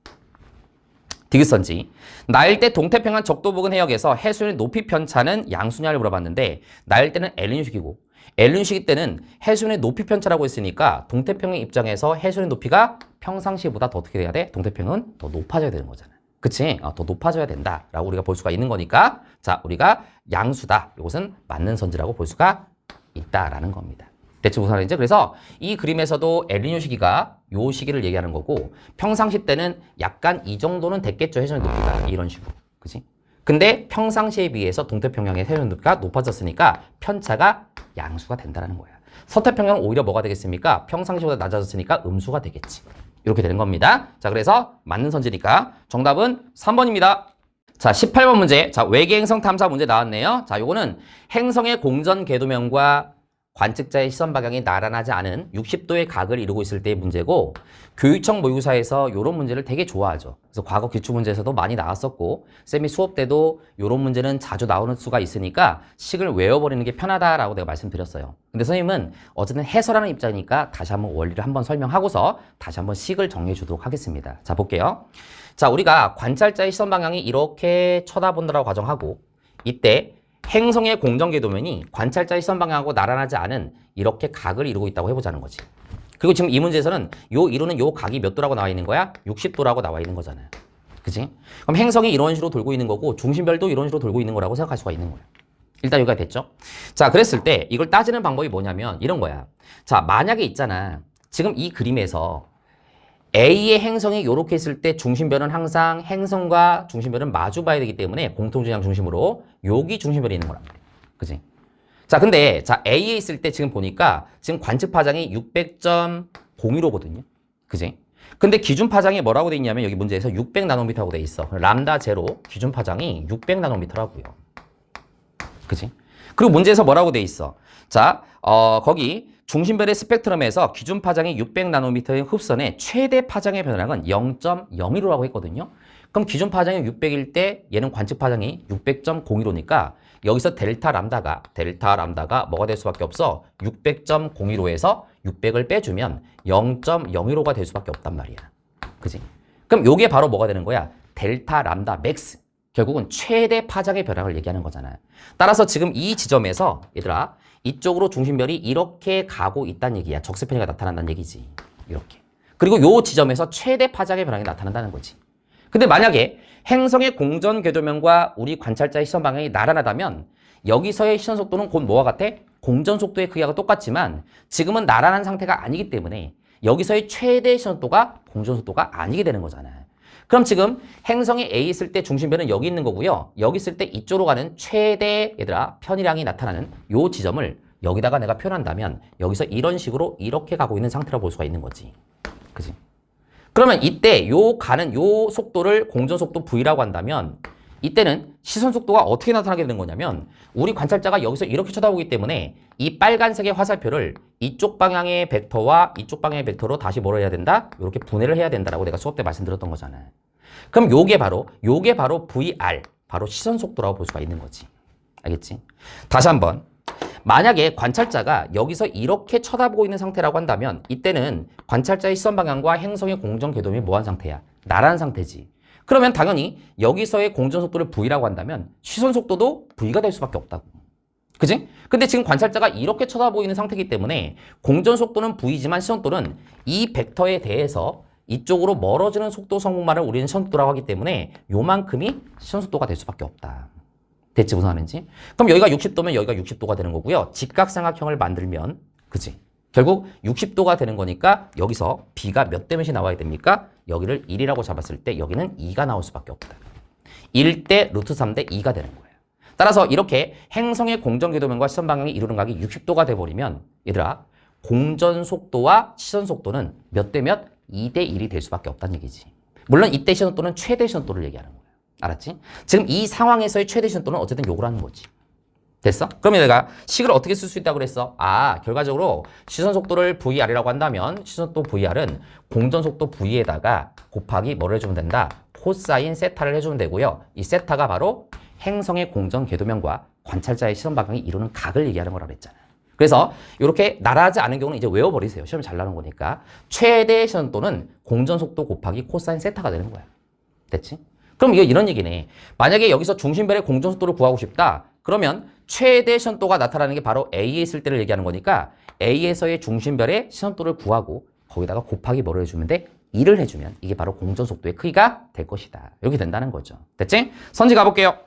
디귿선지. 나일 때 동태평양 적도 부근 해역에서 해수면의 높이 편차는 양수냐를 물어봤는데 나일 때는 엘니뇨 시기고 엘니뇨 시기 때는 해수면의 높이 편차라고 했으니까 동태평양 입장에서 해수면의 높이가 평상시보다 더 어떻게 돼야 돼? 동태평양은 더 높아져야 되는 거잖아. 그치? 더 높아져야 된다라고 우리가 볼 수가 있는 거니까 자, 우리가 양수다. 이것은 맞는 선지라고 볼 수가 있다라는 겁니다. 대체 무슨 말인지? 그래서 이 그림에서도 엘니뇨 시기가 요 시기를 얘기하는 거고 평상시 때는 약간 이 정도는 됐겠죠. 해수면 높이가 이런 식으로. 그치? 근데 평상시에 비해서 동태평양의 해수면 높이가 높아졌으니까 편차가 양수가 된다는 거야. 서태평양은 오히려 뭐가 되겠습니까? 평상시보다 낮아졌으니까 음수가 되겠지. 이렇게 되는 겁니다. 자, 그래서 맞는 선지니까 정답은 3번입니다. 자, 18번 문제. 자, 외계 행성 탐사 문제 나왔네요. 자, 요거는 행성의 공전 궤도면과 관측자의 시선 방향이 나란하지 않은 60도의 각을 이루고 있을 때의 문제고, 교육청 모의고사에서 이런 문제를 되게 좋아하죠. 그래서 과거 기출문제에서도 많이 나왔었고, 쌤이 수업 때도 이런 문제는 자주 나오는 수가 있으니까 식을 외워버리는 게 편하다라고 내가 말씀드렸어요. 근데 선생님은 어쨌든 해설하는 입장이니까 다시 한번 원리를 한번 설명하고서 다시 한번 식을 정리해 주도록 하겠습니다. 자, 볼게요. 자, 우리가 관찰자의 시선 방향이 이렇게 쳐다본다라고 가정하고, 이때 행성의 공전궤도면이 관찰자의 시선 방향하고 나란하지 않은 이렇게 각을 이루고 있다고 해보자는 거지. 그리고 지금 이 문제에서는 이루는 요 각이 몇 도라고 나와 있는 거야? 60도라고 나와 있는 거잖아요. 그치? 그럼 행성이 이런 식으로 돌고 있는 거고 중심별도 이런 식으로 돌고 있는 거라고 생각할 수가 있는 거야. 일단 여기가 됐죠? 자, 그랬을 때 이걸 따지는 방법이 뭐냐면 이런 거야. 자, 만약에 있잖아. 지금 이 그림에서 A의 행성이 이렇게 있을 때 중심별은 항상 행성과 중심별은 마주 봐야 되기 때문에 공통중앙 중심으로 여기 중심별이 있는 거란 말이야. 그치? 자, 근데 자 A에 있을 때 지금 보니까 지금 관측 파장이 600.01호거든요. 그치? 근데 기준 파장이 뭐라고 돼 있냐면 여기 문제에서 600나노미터라고 돼 있어. 람다 제로 기준 파장이 600나노미터라고요. 그치? 그리고 문제에서 뭐라고 돼 있어? 자, 거기 중심별의 스펙트럼에서 기준 파장이 600나노미터의 흡선의 최대 파장의 변화량은 0.01호라고 했거든요. 그럼 기준 파장이 600일 때 얘는 관측 파장이 600.01호니까 여기서 델타 람다가 뭐가 될 수밖에 없어? 600.01호에서 600을 빼주면 0.01호가 될 수밖에 없단 말이야. 그지? 그럼 요게 바로 뭐가 되는 거야? 델타 람다 맥스. 결국은 최대 파장의 변화를 얘기하는 거잖아요. 따라서 지금 이 지점에서 얘들아 이쪽으로 중심별이 이렇게 가고 있다는 얘기야. 적세 편의가 나타난다는 얘기지. 이렇게. 그리고 요 지점에서 최대 파장의 변화가 나타난다는 거지. 근데 만약에 행성의 공전 궤도면과 우리 관찰자의 시선 방향이 나란하다면 여기서의 시선 속도는 곧 뭐와 같아? 공전 속도의 크기가 똑같지만 지금은 나란한 상태가 아니기 때문에 여기서의 최대 시선 속도가 공전 속도가 아니게 되는 거잖아요. 그럼 지금 행성이 A 있을 때 중심별은 여기 있는 거고요. 여기 있을 때 이쪽으로 가는 최대 얘들아 편이량이 나타나는 요 지점을 여기다가 내가 표현한다면 여기서 이런 식으로 이렇게 가고 있는 상태라고 볼 수가 있는 거지. 그지? 그러면 이때 요 가는 요 속도를 공전 속도 V라고 한다면 이때는 시선 속도가 어떻게 나타나게 되는 거냐면 우리 관찰자가 여기서 이렇게 쳐다보기 때문에 이 빨간색의 화살표를 이쪽 방향의 벡터와 이쪽 방향의 벡터로 다시 뭐로 해야 된다? 이렇게 분해를 해야 된다라고 내가 수업 때 말씀드렸던 거잖아요. 그럼 요게 바로 VR, 바로 시선 속도라고 볼 수가 있는 거지. 알겠지? 다시 한번. 만약에 관찰자가 여기서 이렇게 쳐다보고 있는 상태라고 한다면 이때는 관찰자의 시선 방향과 행성의 공전 궤도면이 뭐한 상태야? 나란 상태지. 그러면 당연히 여기서의 공전 속도를 V라고 한다면 시선 속도도 V가 될 수밖에 없다고. 그지? 근데 지금 관찰자가 이렇게 쳐다보이는 상태이기 때문에 공전 속도는 V지만 시선 속도는 이 벡터에 대해서 이쪽으로 멀어지는 속도 성분만을 우리는 시선 속도라고 하기 때문에 요만큼이 시선 속도가 될 수밖에 없다. 됐지? 무슨 말인지? 그럼 여기가 60도면 여기가 60도가 되는 거고요. 직각삼각형을 만들면 그지? 결국 60도가 되는 거니까 여기서 B가 몇 대 몇이 나와야 됩니까? 여기를 1이라고 잡았을 때 여기는 2가 나올 수밖에 없다. 1대 루트 3대 2가 되는 거예요. 따라서 이렇게 행성의 공전 궤도면과 시선 방향이 이루는 각이 60도가 돼버리면 얘들아 공전 속도와 시선 속도는 몇 대 몇? 2대 1이 될 수밖에 없다는 얘기지. 물론 이때 시선 속도는 최대 시선 속도를 얘기하는 거예요. 알았지? 지금 이 상황에서의 최대 시선 속도는 어쨌든 요걸 하는 거지. 됐어? 그러면 내가 식을 어떻게 쓸 수 있다고 그랬어? 결과적으로 시선 속도를 VR이라고 한다면 시선 속도 VR은 공전 속도 V에다가 곱하기 뭐를 해주면 된다? 코사인 세타를 해주면 되고요. 이 세타가 바로 행성의 공전 궤도면과 관찰자의 시선 방향이 이루는 각을 얘기하는 거라고 그랬잖아요. 그래서 이렇게 나란하지 않은 경우는 이제 외워버리세요. 시험이 잘 나오는 거니까. 최대 시선 속도는 공전 속도 곱하기 코사인 세타가 되는 거야. 됐지? 그럼 이거 이런 얘기네. 만약에 여기서 중심별의 공전 속도를 구하고 싶다. 그러면 최대 시선도가 나타나는 게 바로 A에 있을 때를 얘기하는 거니까 A에서의 중심별의 시선도를 구하고 거기다가 곱하기 뭐를 해주면 돼? 2를 해주면 이게 바로 공전 속도의 크기가 될 것이다. 이렇게 된다는 거죠. 됐지? 선지 가볼게요.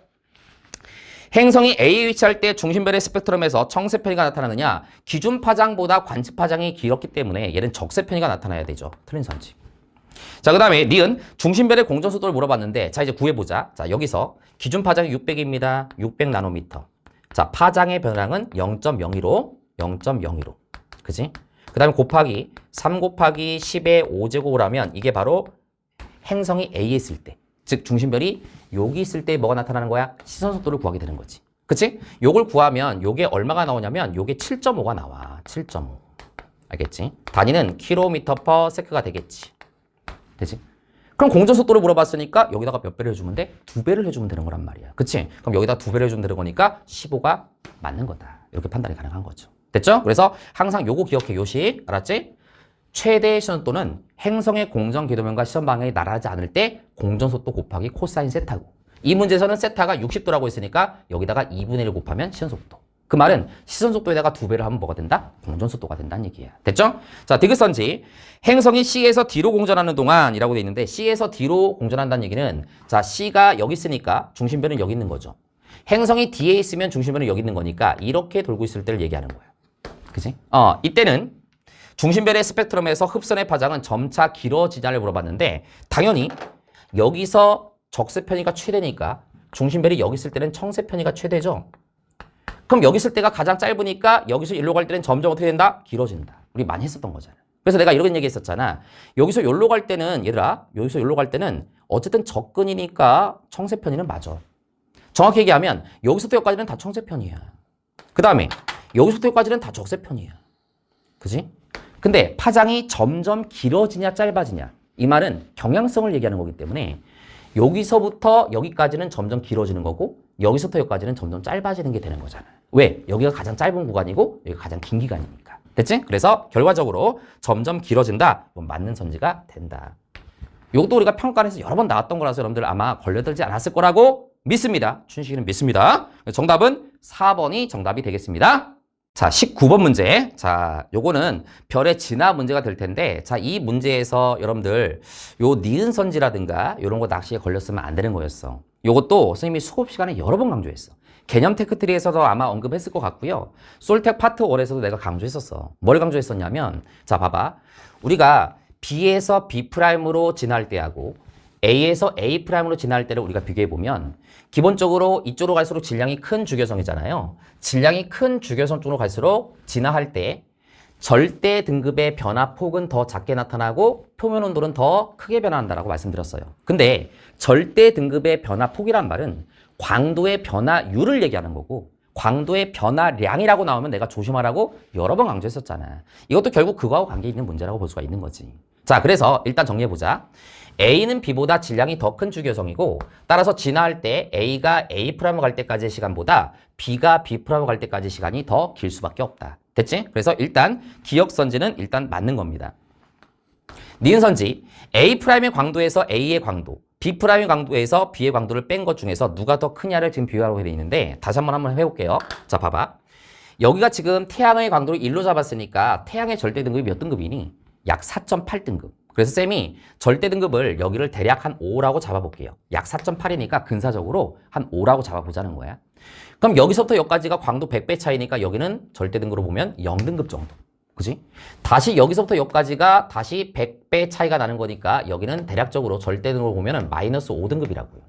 행성이 A에 위치할 때 중심별의 스펙트럼에서 청색 편이가 나타나느냐? 기준 파장보다 관측 파장이 길었기 때문에 얘는 적색 편이가 나타나야 되죠. 틀린 선지. 자, 그 다음에 니은 중심별의 공전 속도를 물어봤는데 자 이제 구해보자. 자 여기서 기준 파장이 600입니다. 600나노미터. 자 파장의 변화량은 0.01호. 그지? 그 다음에 곱하기 3 곱하기 10의 5제곱을 하면 이게 바로 행성이 A에 있을 때 즉 중심별이 여기 있을 때 뭐가 나타나는 거야? 시선 속도를 구하게 되는 거지. 그치? 요걸 구하면 요게 얼마가 나오냐면 요게 7.5가 나와. 7.5. 알겠지? 단위는 km/s가 되겠지. 되지? 그럼 공전속도를 물어봤으니까 여기다가 몇 배를 해주면 돼? 2배를 해주면 되는 거란 말이야. 그치? 그럼 여기다 2배를 해주면 되는 거니까 15가 맞는 거다. 이렇게 판단이 가능한 거죠. 됐죠? 그래서 항상 요거 기억해. 요식. 알았지? 최대의 시선속도는 행성의 공전 궤도면과 시선 방향이 나라지 않을 때 공전속도 곱하기 코사인 세타고, 이 문제에서는 세타가 60도라고 했으니까 여기다가 2분의 1 곱하면 시선속도. 그 말은 시선속도에다가 2배를 하면 뭐가 된다? 공전속도가 된다는 얘기야. 됐죠? 자, 디귿선지. 행성이 C에서 D로 공전하는 동안이라고 돼 있는데, C에서 D로 공전한다는 얘기는, 자, C가 여기 있으니까 중심변은 여기 있는 거죠. 행성이 D에 있으면 중심변은 여기 있는 거니까 이렇게 돌고 있을 때를 얘기하는 거야. 그지? 이때는 중심변의 스펙트럼에서 흡선의 파장은 점차 길어지냐를 물어봤는데, 당연히 여기서 적세 편이가 최대니까 중심변이 여기 있을 때는 청세 편이가 최대죠. 그럼 여기 있을 때가 가장 짧으니까 여기서 여기로 갈 때는 점점 어떻게 된다? 길어진다. 우리 많이 했었던 거잖아. 그래서 내가 이런 얘기 했었잖아. 여기서 여기로 갈 때는, 얘들아, 여기서 여기로 갈 때는 어쨌든 접근이니까 청세 편이는 맞아. 정확히 얘기하면 여기서부터 여기까지는 다 청세 편이야. 그 다음에 여기서부터 여기까지는 다 적세 편이야. 그지? 근데 파장이 점점 길어지냐 짧아지냐, 이 말은 경향성을 얘기하는 거기 때문에 여기서부터 여기까지는 점점 길어지는 거고 여기서부터 여기까지는 점점 짧아지는 게 되는 거잖아. 왜? 여기가 가장 짧은 구간이고 여기가 가장 긴 기간이니까. 됐지? 그래서 결과적으로 점점 길어진다. 맞는 선지가 된다. 이것도 우리가 평가에서 여러 번 나왔던 거라서 여러분들 아마 걸려들지 않았을 거라고 믿습니다. 춘식이는 믿습니다. 정답은 4번이 정답이 되겠습니다. 자, 19번 문제. 자, 요거는 별의 진화 문제가 될 텐데, 자, 이 문제에서 여러분들 요 니은 선지라든가 요런 거 낚시에 걸렸으면 안 되는 거였어. 요것도 선생님이 수업 시간에 여러 번 강조했어. 개념 테크트리에서도 아마 언급했을 것 같고요. 솔텍 파트 1에서도 내가 강조했었어. 뭘 강조했었냐면, 자, 봐봐. 우리가 B에서 B'으로 진화할 때하고 A에서 A'으로 진화할 때를 우리가 비교해보면 기본적으로 이쪽으로 갈수록 질량이 큰 주교성이잖아요. 질량이 큰 주교성 쪽으로 갈수록 진화할 때 절대 등급의 변화폭은 더 작게 나타나고 표면 온도는 더 크게 변화한다라고 말씀드렸어요. 근데 절대 등급의 변화폭이란 말은 광도의 변화율을 얘기하는 거고, 광도의 변화량이라고 나오면 내가 조심하라고 여러 번 강조했었잖아. 이것도 결국 그거하고 관계 있는 문제라고 볼 수가 있는 거지. 자, 그래서 일단 정리해보자. A는 B보다 질량이 더 큰 주교성이고, 따라서 진화할 때 A가 A'으로 갈 때까지의 시간보다 B가 B'으로 갈 때까지 시간이 더 길 수밖에 없다. 됐지? 그래서 일단 기억선지는 일단 맞는 겁니다. 니은선지, A'의 광도에서 A의 광도, B'의 광도에서 B의 광도를 뺀 것 중에서 누가 더 크냐를 지금 비교하고 되어 있는데, 다시 한번 해볼게요. 자, 봐봐. 여기가 지금 태양의 광도를 1로 잡았으니까 태양의 절대 등급이 몇 등급이니? 약 4.8등급. 그래서 쌤이 절대 등급을 여기를 대략 한 5라고 잡아볼게요. 약 4.8이니까 근사적으로 한 5라고 잡아보자는 거야. 그럼 여기서부터 여기까지가 광도 100배 차이니까 여기는 절대 등급으로 보면 0등급 정도. 그지? 다시 여기서부터 여기까지가 다시 100배 차이가 나는 거니까 여기는 대략적으로 절대 등급으로 보면 마이너스 5등급이라고요.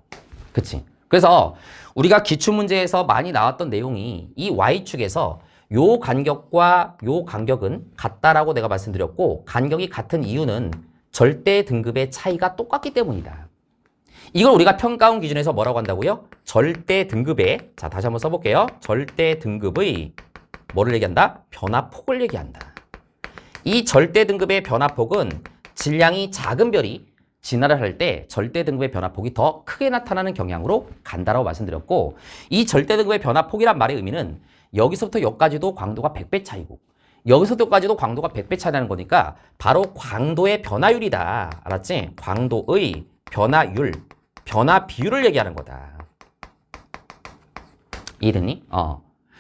그치? 그래서 우리가 기출문제에서 많이 나왔던 내용이 이 Y축에서 요 간격과 요 간격은 같다라고 내가 말씀드렸고, 간격이 같은 이유는 절대 등급의 차이가 똑같기 때문이다. 이걸 우리가 평가원 기준에서 뭐라고 한다고요? 절대 등급의, 자, 다시 한번 써볼게요. 절대 등급의 뭐를 얘기한다? 변화폭을 얘기한다. 이 절대 등급의 변화폭은 질량이 작은 별이 진화를 할 때 절대 등급의 변화폭이 더 크게 나타나는 경향으로 간다라고 말씀드렸고, 이 절대 등급의 변화폭이란 말의 의미는 여기서부터 여기까지도 광도가 100배 차이고 여기서부터 여기까지도 광도가 100배 차이 나는 거니까 바로 광도의 변화율이다. 알았지? 광도의 변화율, 변화 비율을 얘기하는 거다. 이해됐니?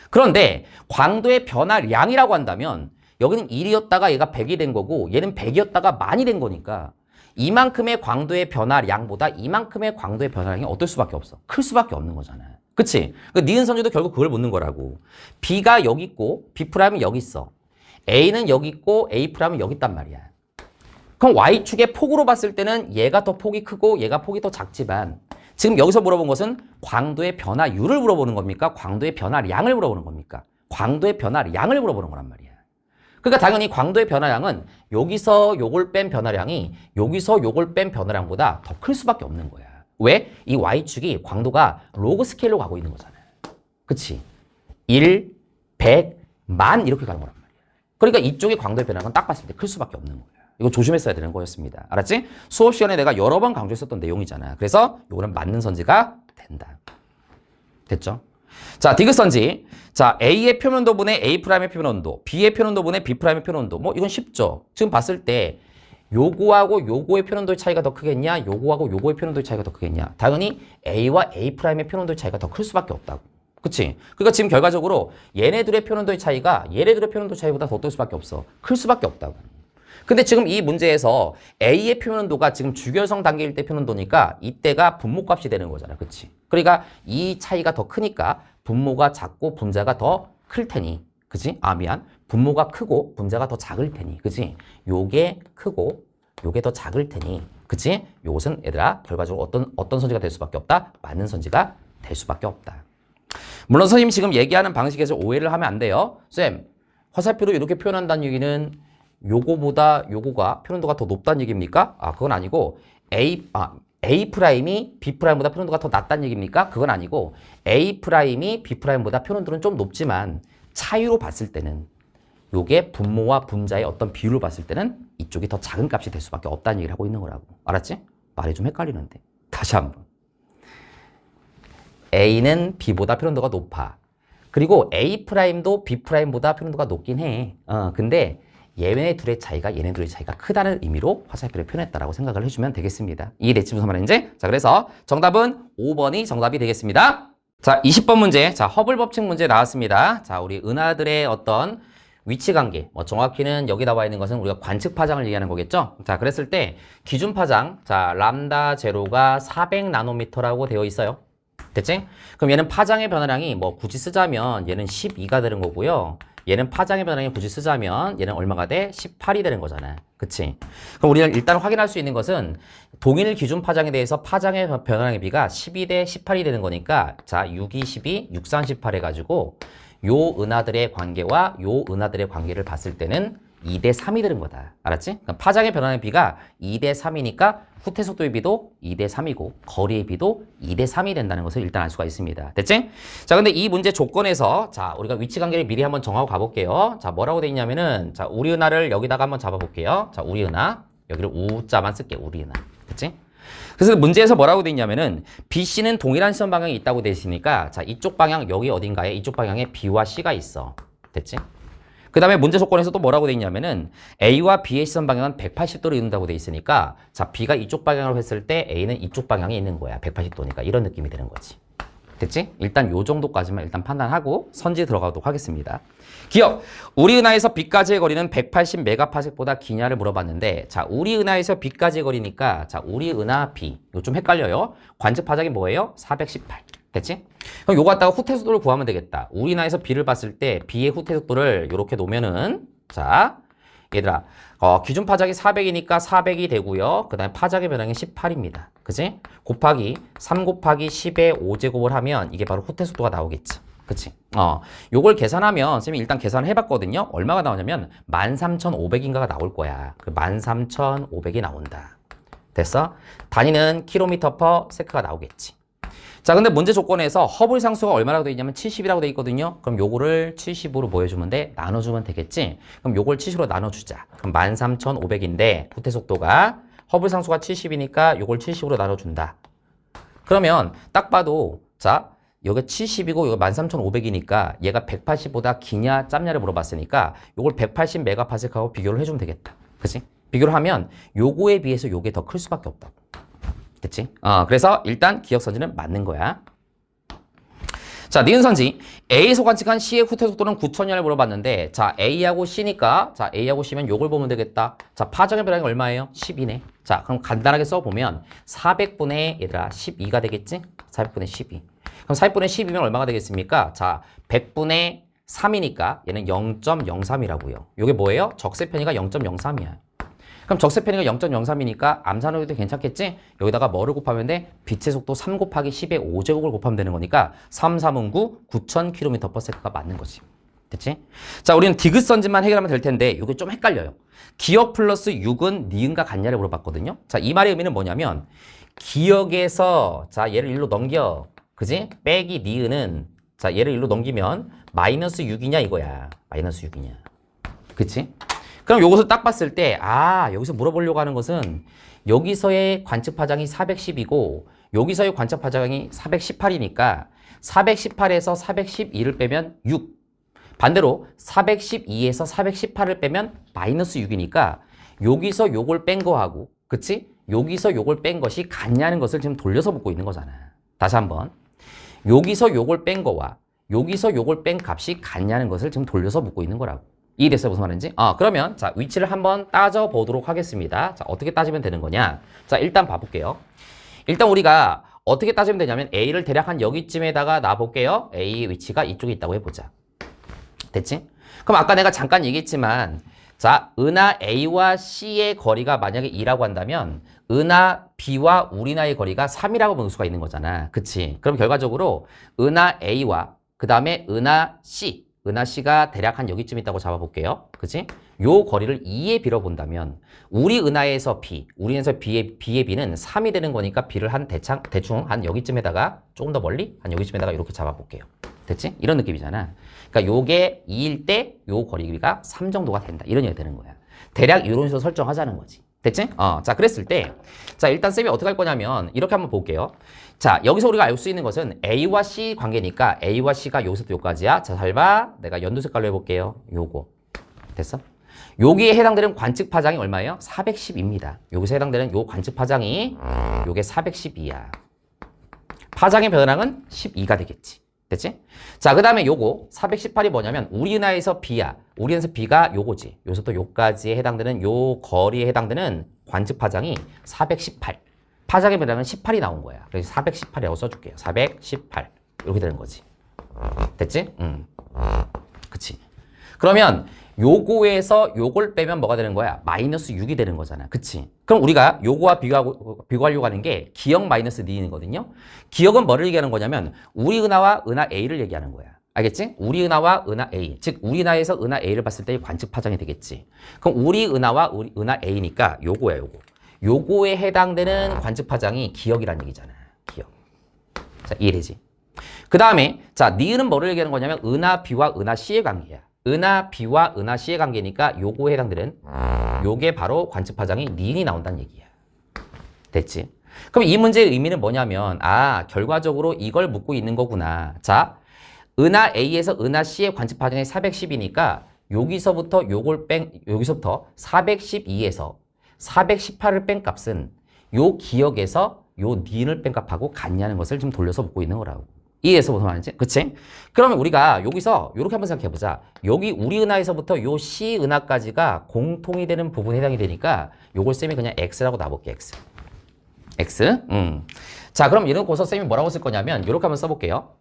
그런데 광도의 변화량이라고 한다면 여기는 1이었다가 얘가 100이 된 거고 얘는 100이었다가 만이 된 거니까 이만큼의 광도의 변화량보다 이만큼의 광도의 변화량이 어떨 수밖에 없어. 클 수밖에 없는 거잖아. 그치? 그 니은 선지도 결국 그걸 묻는 거라고. B가 여기 있고 B'은 여기 있어. A는 여기 있고 A'은 여기 있단 말이야. 그럼 Y축의 폭으로 봤을 때는 얘가 더 폭이 크고 얘가 폭이 더 작지만 지금 여기서 물어본 것은 광도의 변화율을 물어보는 겁니까? 광도의 변화량을 물어보는 겁니까? 광도의 변화량을 물어보는 거란 말이야. 그러니까 당연히 광도의 변화량은 여기서 요걸 뺀 변화량이 여기서 요걸 뺀 변화량보다 더 클 수밖에 없는 거야. 왜? 이 Y축이 광도가 로그 스케일로 가고 있는 거잖아요. 그치? 1, 100, 만 이렇게 가는 거란 말이야. 그러니까 이쪽의 광도의 변화는 딱 봤을 때 클 수밖에 없는 거야. 이거 조심했어야 되는 거였습니다. 알았지? 수업 시간에 내가 여러 번 강조했었던 내용이잖아. 그래서 이거는 맞는 선지가 된다. 됐죠? 자, 디귿선지. 자, A의 표면도분의 A'의 표면온도, B의 표면도분의 B'의 표면온도. 뭐 이건 쉽죠? 지금 봤을 때 요거하고 요거의 표면도의 차이가 더 크겠냐? 요거하고 요거의 표면도의 차이가 더 크겠냐? 당연히 A와 A'의 표면도의 차이가 더 클 수밖에 없다고. 그치? 그러니까 지금 결과적으로 얘네들의 표면도의 차이가 얘네들의 표면도 차이보다 더 클 수밖에 없어. 클 수밖에 없다고. 근데 지금 이 문제에서 A의 표면도가 지금 주결성 단계일 때 표면도니까 이때가 분모값이 되는 거잖아. 그치? 그러니까 이 차이가 더 크니까 분모가 작고 분자가 더 클 테니. 그치? 아, 미안. 분모가 크고 분자가 더 작을 테니. 그치? 요게 크고 요게 더 작을 테니. 그치? 요것은 얘들아 결과적으로 어떤 선지가 될 수밖에 없다? 맞는 선지가 될 수밖에 없다. 물론 선생님 지금 얘기하는 방식에서 오해를 하면 안 돼요. 쌤, 화살표로 이렇게 표현한다는 얘기는 요거보다 요거가 표현도가 더 높다는 얘기입니까? 아, 그건 아니고 A 프라임이 B 프라임보다 표현도가 더 낮다는 얘기입니까? 그건 아니고 A 프라임이 B 프라임보다 표현도는 좀 높지만 차이로 봤을 때는 요게 분모와 분자의 어떤 비율을 봤을 때는 이쪽이 더 작은 값이 될 수밖에 없다는 얘기를 하고 있는 거라고. 알았지? 말이 좀 헷갈리는데. 다시 한번. A는 B보다 표현도가 높아. 그리고 A 프라임도 B 프라임보다 표현도가 높긴 해. 근데 얘네 둘의 차이가 크다는 의미로 화살표를 표현했다라고 생각을 해주면 되겠습니다. 이해됐지 무슨 말인지? 자, 그래서 정답은 5번이 정답이 되겠습니다. 자, 20번 문제. 자, 허블 법칙 문제 나왔습니다. 자, 우리 은하들의 어떤 위치 관계, 정확히는 여기 나와 있는 것은 우리가 관측 파장을 얘기하는 거겠죠? 자, 그랬을 때 기준 파장, 자, 람다 제로가 400 나노미터라고 되어 있어요. 됐지? 그럼 얘는 파장의 변화량이 뭐 굳이 쓰자면 얘는 12가 되는 거고요. 얘는 파장의 변화량이 굳이 쓰자면 얘는 얼마가 돼? 18이 되는 거잖아. 그치? 그럼 우리는 일단 확인할 수 있는 것은 동일 기준 파장에 대해서 파장의 변화량의 비가 12대 18이 되는 거니까 자, 6, 2, 12, 6, 3, 18 해가지고 요 은하들의 관계와 요 은하들의 관계를 봤을 때는 2대 3이 되는 거다. 알았지? 그럼 파장의 변화의 비가 2대 3이니까 후퇴 속도의 비도 2대 3이고 거리의 비도 2대 3이 된다는 것을 일단 알 수가 있습니다. 됐지? 자, 근데 이 문제 조건에서 자, 우리가 위치 관계를 미리 한번 정하고 가볼게요. 자, 뭐라고 돼 있냐면은 자, 우리 은하를 여기다가 한번 잡아볼게요. 자, 우리 은하. 여기를 우자만 쓸게요. 우리 은하. 됐지? 그래서 문제에서 뭐라고 돼 있냐면은 BC는 동일한 시선 방향이 있다고 돼 있으니까 자, 이쪽 방향 여기 어딘가에 이쪽 방향에 B와 C가 있어. 됐지? 그 다음에 문제 조건에서 또 뭐라고 돼 있냐면은 A와 B의 시선 방향은 180도로 이룬다고 돼 있으니까 자, B가 이쪽 방향으로 했을 때 A는 이쪽 방향에 있는 거야. 180도니까 이런 느낌이 되는 거지. 됐지? 일단 요 정도까지만 일단 판단하고 선지에 들어가도록 하겠습니다. 기억! 우리 은하에서 B까지의 거리는 180 메가파섹보다 기냐를 물어봤는데 자, 우리 은하에서 B까지의 거리니까 자, 우리 은하 B 이거 좀 헷갈려요. 관측 파장이 뭐예요? 418. 됐지? 그럼 요거 갖다가 후퇴 속도를 구하면 되겠다. 우리 나에서 B를 봤을 때 B의 후퇴 속도를 이렇게 놓으면은 자, 얘들아 기준 파장이 400이니까 400이 되고요. 그 다음에 파장의 변형이 18입니다. 그치? 곱하기 3 곱하기 10의 5제곱을 하면 이게 바로 후퇴 속도가 나오겠지. 그치? 요걸 계산하면 쌤이 일단 계산을 해봤거든요. 얼마가 나오냐면 13,500인가가 나올 거야. 그 13,500이 나온다. 됐어? 단위는 킬로미터 퍼 세크가 나오겠지. 자, 근데 문제 조건에서 허블 상수가 얼마라고 되어 있냐면 70이라고 되어 있거든요. 그럼 요거를 70으로 뭐 해주면 돼? 나눠주면 되겠지? 그럼 요걸 70으로 나눠주자. 그럼 13,500인데 후퇴 속도가 허블 상수가 70이니까 요걸 70으로 나눠준다. 그러면 딱 봐도 자, 여기 70이고 여기 13,500이니까 얘가 180보다 기냐 짧냐를 물어봤으니까 요걸 180 메가파섹하고 비교를 해주면 되겠다. 그치? 비교를 하면 요거에 비해서 요게 더 클 수밖에 없다고. 됐지? 그래서 일단 기억선지는 맞는 거야. 자, 니은선지. A에서 관측한 C의 후퇴 속도는 9,000년을 물어봤는데 자, A하고 C니까 자, A하고 C면 요걸 보면 되겠다. 자, 파장의 변화가 얼마예요? 12네. 자, 그럼 간단하게 써보면 400분의 얘들아 12가 되겠지? 400분의 12. 그럼 400분의 12면 얼마가 되겠습니까? 자, 100분의 3이니까 얘는 0.03이라고요. 요게 뭐예요? 적세편이가 0.03이야. 그럼 적세편이가 0.03이니까 암산호에도 괜찮겠지? 여기다가 뭐를 곱하면 돼? 빛의 속도 3 곱하기 10의 5제곱을 곱하면 되는 거니까 3, 3은 9, 9,000km/s가 맞는 거지. 됐지? 자, 우리는 디귿선지만 해결하면 될 텐데 이게 좀 헷갈려요. 기억 플러스 6은 니은과 같냐를 물어봤거든요. 자, 이 말의 의미는 뭐냐면 기억에서 자, 얘를 일로 넘겨. 그지? 빼기 니은은 자, 얘를 일로 넘기면 마이너스 6이냐 이거야. 마이너스 6이냐. 그치? 그럼 요것을 딱 봤을 때, 아, 여기서 물어보려고 하는 것은 여기서의 관측 파장이 410이고 여기서의 관측 파장이 418이니까 418에서 412를 빼면 6. 반대로 412에서 418을 빼면 마이너스 6이니까 여기서 요걸 뺀 거하고, 그치? 여기서 요걸 뺀 것이 같냐는 것을 지금 돌려서 묻고 있는 거잖아. 다시 한번. 여기서 요걸 뺀 거와 여기서 요걸 뺀 값이 같냐는 것을 지금 돌려서 묻고 있는 거라고. 이해됐어요? 무슨 말인지? 그러면 자, 위치를 한번 따져보도록 하겠습니다. 자, 어떻게 따지면 되는 거냐? 자, 일단 봐볼게요. 일단 우리가 어떻게 따지면 되냐면 A를 대략 한 여기쯤에다가 놔볼게요. A 위치가 이쪽에 있다고 해보자. 됐지? 그럼 아까 내가 잠깐 얘기했지만 자, 은하 A와 C의 거리가 만약에 2라고 한다면 은하 B와 우리나의 거리가 3이라고 볼 수가 있는 거잖아. 그치? 그럼 결과적으로 은하 A와 그 다음에 은하 C가 대략 한 여기쯤 있다고 잡아볼게요. 그치? 요 거리를 2에 빌어본다면 우리 은하에서 B, 우리 은하에서 B의 B는 3이 되는 거니까 B를 한 대충 한 여기쯤에다가 조금 더 멀리 한 여기쯤에다가 이렇게 잡아볼게요. 됐지? 이런 느낌이잖아. 그러니까 요게 2일 때 요 거리가 3 정도가 된다. 이런 얘기가 되는 거야. 대략 이런 식으로 설정하자는 거지. 됐지? 자, 그랬을 때, 자, 일단 쌤이 어떻게 할 거냐면, 이렇게 한번 볼게요. 자, 여기서 우리가 알 수 있는 것은 A와 C 관계니까 A와 C가 여기서부터 여기까지야. 자, 잘 봐. 내가 연두 색깔로 해볼게요. 요거. 됐어? 여기에 해당되는 관측 파장이 얼마예요? 410입니다. 여기서 해당되는 요 관측 파장이 요게 412야. 파장의 변화량은 12가 되겠지. 됐지? 자, 그 다음에 요거 418이 뭐냐면 우리 은하에서 B야. 우리 은하에서 B가 요거지. 여기서부터 요까지에 해당되는 요 거리에 해당되는 관측 파장이 418. 파장의 변화량은 18이 나온 거야. 그래서 418이라고 써줄게요. 418. 이렇게 되는 거지. 됐지? 그치. 그러면 요거에서 요걸 빼면 뭐가 되는 거야? 마이너스 6이 되는 거잖아. 그치? 그럼 우리가 요거와 비교하려고 하는 게 기억 마이너스 D이거든요. 기억은 뭐를 얘기하는 거냐면 우리 은하와 은하 A를 얘기하는 거야. 알겠지? 우리 은하와 은하 A. 즉 우리 은하에서 은하 A를 봤을 때의 관측 파장이 되겠지. 그럼 우리 은하와 우리 은하 A니까 요거야, 요거. 요거에 해당되는 관측 파장이 기억이라는 얘기잖아. 기억. 자, 이해되지? 그 다음에 자, 니은은 뭐를 얘기하는 거냐면 은하 B와 은하 C의 관계야. 은하 B와 은하 C의 관계니까 요거에 해당되는 요게 바로 관측 파장이 니은이 나온다는 얘기야. 됐지? 그럼 이 문제의 의미는 뭐냐면 결과적으로 이걸 묻고 있는 거구나. 자, 은하 A에서 은하 C의 관측 파장이 410이니까 여기서부터 여기서부터 412에서 418을 뺀 값은 요 기억에서 요 니은을 뺀 값하고 같냐는 것을 좀 돌려서 묻고 있는 거라고. 이해해서 무슨 말인지? 그치? 그러면 우리가 여기서 이렇게 한번 생각해보자. 여기 우리 은하에서부터 요 C 은하까지가 공통이 되는 부분에 해당이 되니까 요걸 쌤이 그냥 X라고 놔볼게, X. X? 자, 그럼 이런 고서 쌤이 뭐라고 쓸 거냐면 이렇게 한번 써볼게요.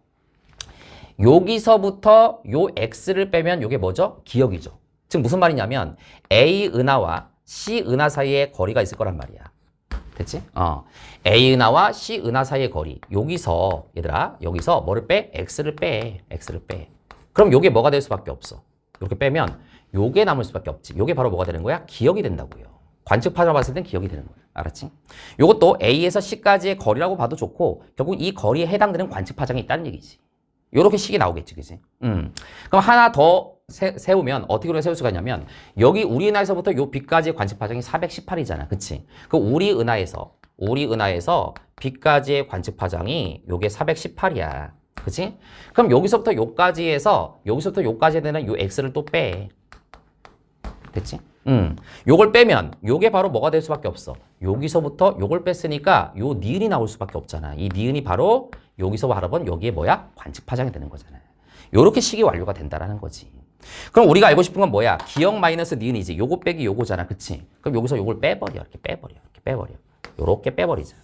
여기서부터 요 X를 빼면 요게 뭐죠? 기억이죠. 즉 무슨 말이냐면 A 은하와 C 은하 사이에 거리가 있을 거란 말이야. 됐지? A 은하와 C 은하 사이의 거리. 여기서 얘들아, 여기서 뭐를 빼? X를 빼. X를 빼. 그럼 요게 뭐가 될 수밖에 없어. 이렇게 빼면 요게 남을 수밖에 없지. 요게 바로 뭐가 되는 거야? 기억이 된다고요. 관측 파장을 봤을 땐 기억이 되는 거야. 알았지? 요것도 A에서 C까지의 거리라고 봐도 좋고 결국 이 거리에 해당되는 관측 파장이 있다는 얘기지. 요렇게 식이 나오겠지, 그지? 그럼 하나 더 세우면 어떻게 세울 수가 있냐면 여기 우리 은하에서부터 요 B까지의 관측 파장이 418이잖아. 그치? 그 우리 은하에서 B까지의 관측 파장이 요게 418이야. 그치? 그럼 여기서부터 요까지 해서 여기서부터 요까지 되는 요 X를 또 빼. 됐지? 요걸 빼면 요게 바로 뭐가 될 수밖에 없어. 여기서부터 요걸 뺐으니까 요 니은이 나올 수밖에 없잖아. 이 니은이 바로 여기서 바라본 여기에 뭐야? 관측 파장이 되는 거잖아. 요렇게 식이 완료가 된다라는 거지. 그럼 우리가 알고 싶은 건 뭐야? 기억 마이너스 니은이지. 요거 빼기 요거잖아. 그치? 그럼 여기서 요걸 빼버려. 이렇게 빼버려. 요렇게 빼버리자.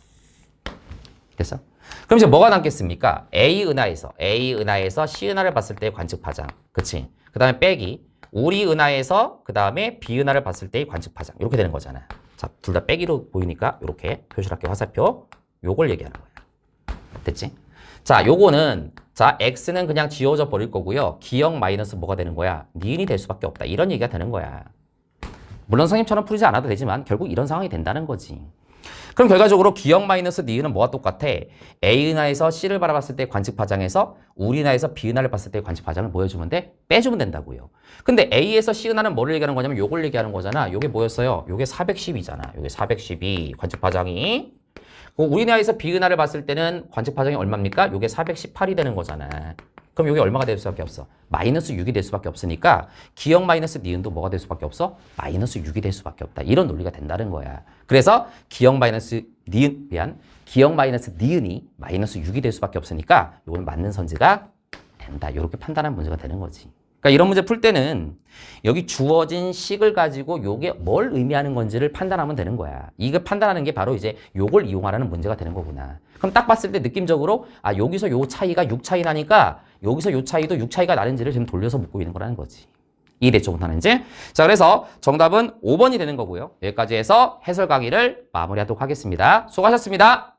됐어? 그럼 이제 뭐가 남겠습니까? A 은하에서 C 은하를 봤을 때의 관측 파장. 그치? 그 다음에 빼기. 우리 은하에서 그 다음에 B 은하를 봤을 때의 관측 파장. 이렇게 되는 거잖아. 자, 둘 다 빼기로 보이니까 이렇게 표시를 할게. 화살표. 요걸 얘기하는 거야. 됐지? 자, 요거는 자, X는 그냥 지워져 버릴 거고요. 기억 마이너스 뭐가 되는 거야? 니은이 될 수밖에 없다. 이런 얘기가 되는 거야. 물론 선생님처럼 풀지 않아도 되지만 결국 이런 상황이 된다는 거지. 그럼 결과적으로 기억 마이너스 니은은 뭐가 똑같아? A은하에서 C를 바라봤을 때 관측파장에서 우리은하에서 B은하를 봤을 때 관측파장을 뭐 해주면 돼? 빼주면 된다고요. 근데 A에서 C은하는 뭐를 얘기하는 거냐면 요걸 얘기하는 거잖아. 요게 뭐였어요? 요게 410이잖아. 요게 412 관측파장이. 우리은하에서 B은하를 봤을 때는 관측파장이 얼마입니까? 요게 418이 되는 거잖아. 그럼 요게 얼마가 될 수밖에 없어? 마이너스 6이 될 수밖에 없으니까 기억 마이너스 니은도 뭐가 될 수밖에 없어? 마이너스 6이 될 수밖에 없다. 이런 논리가 된다는 거야. 그래서 기억 마이너스 니은이 마이너스 6이 될 수밖에 없으니까 요건 맞는 선지가 된다. 이렇게 판단한 문제가 되는 거지. 그러니까 이런 문제 풀 때는 여기 주어진 식을 가지고 요게 뭘 의미하는 건지를 판단하면 되는 거야. 이거 판단하는 게 바로 이제 요걸 이용하라는 문제가 되는 거구나. 그럼 딱 봤을 때 느낌적으로 아 여기서 요 차이가 6 차이 나니까 여기서 요 차이도 6 차이가 나는지를 지금 돌려서 묻고 있는 거라는 거지. 이해됐죠? 못하는지? 자, 그래서 정답은 5번이 되는 거고요. 여기까지 해서 해설 강의를 마무리하도록 하겠습니다. 수고하셨습니다.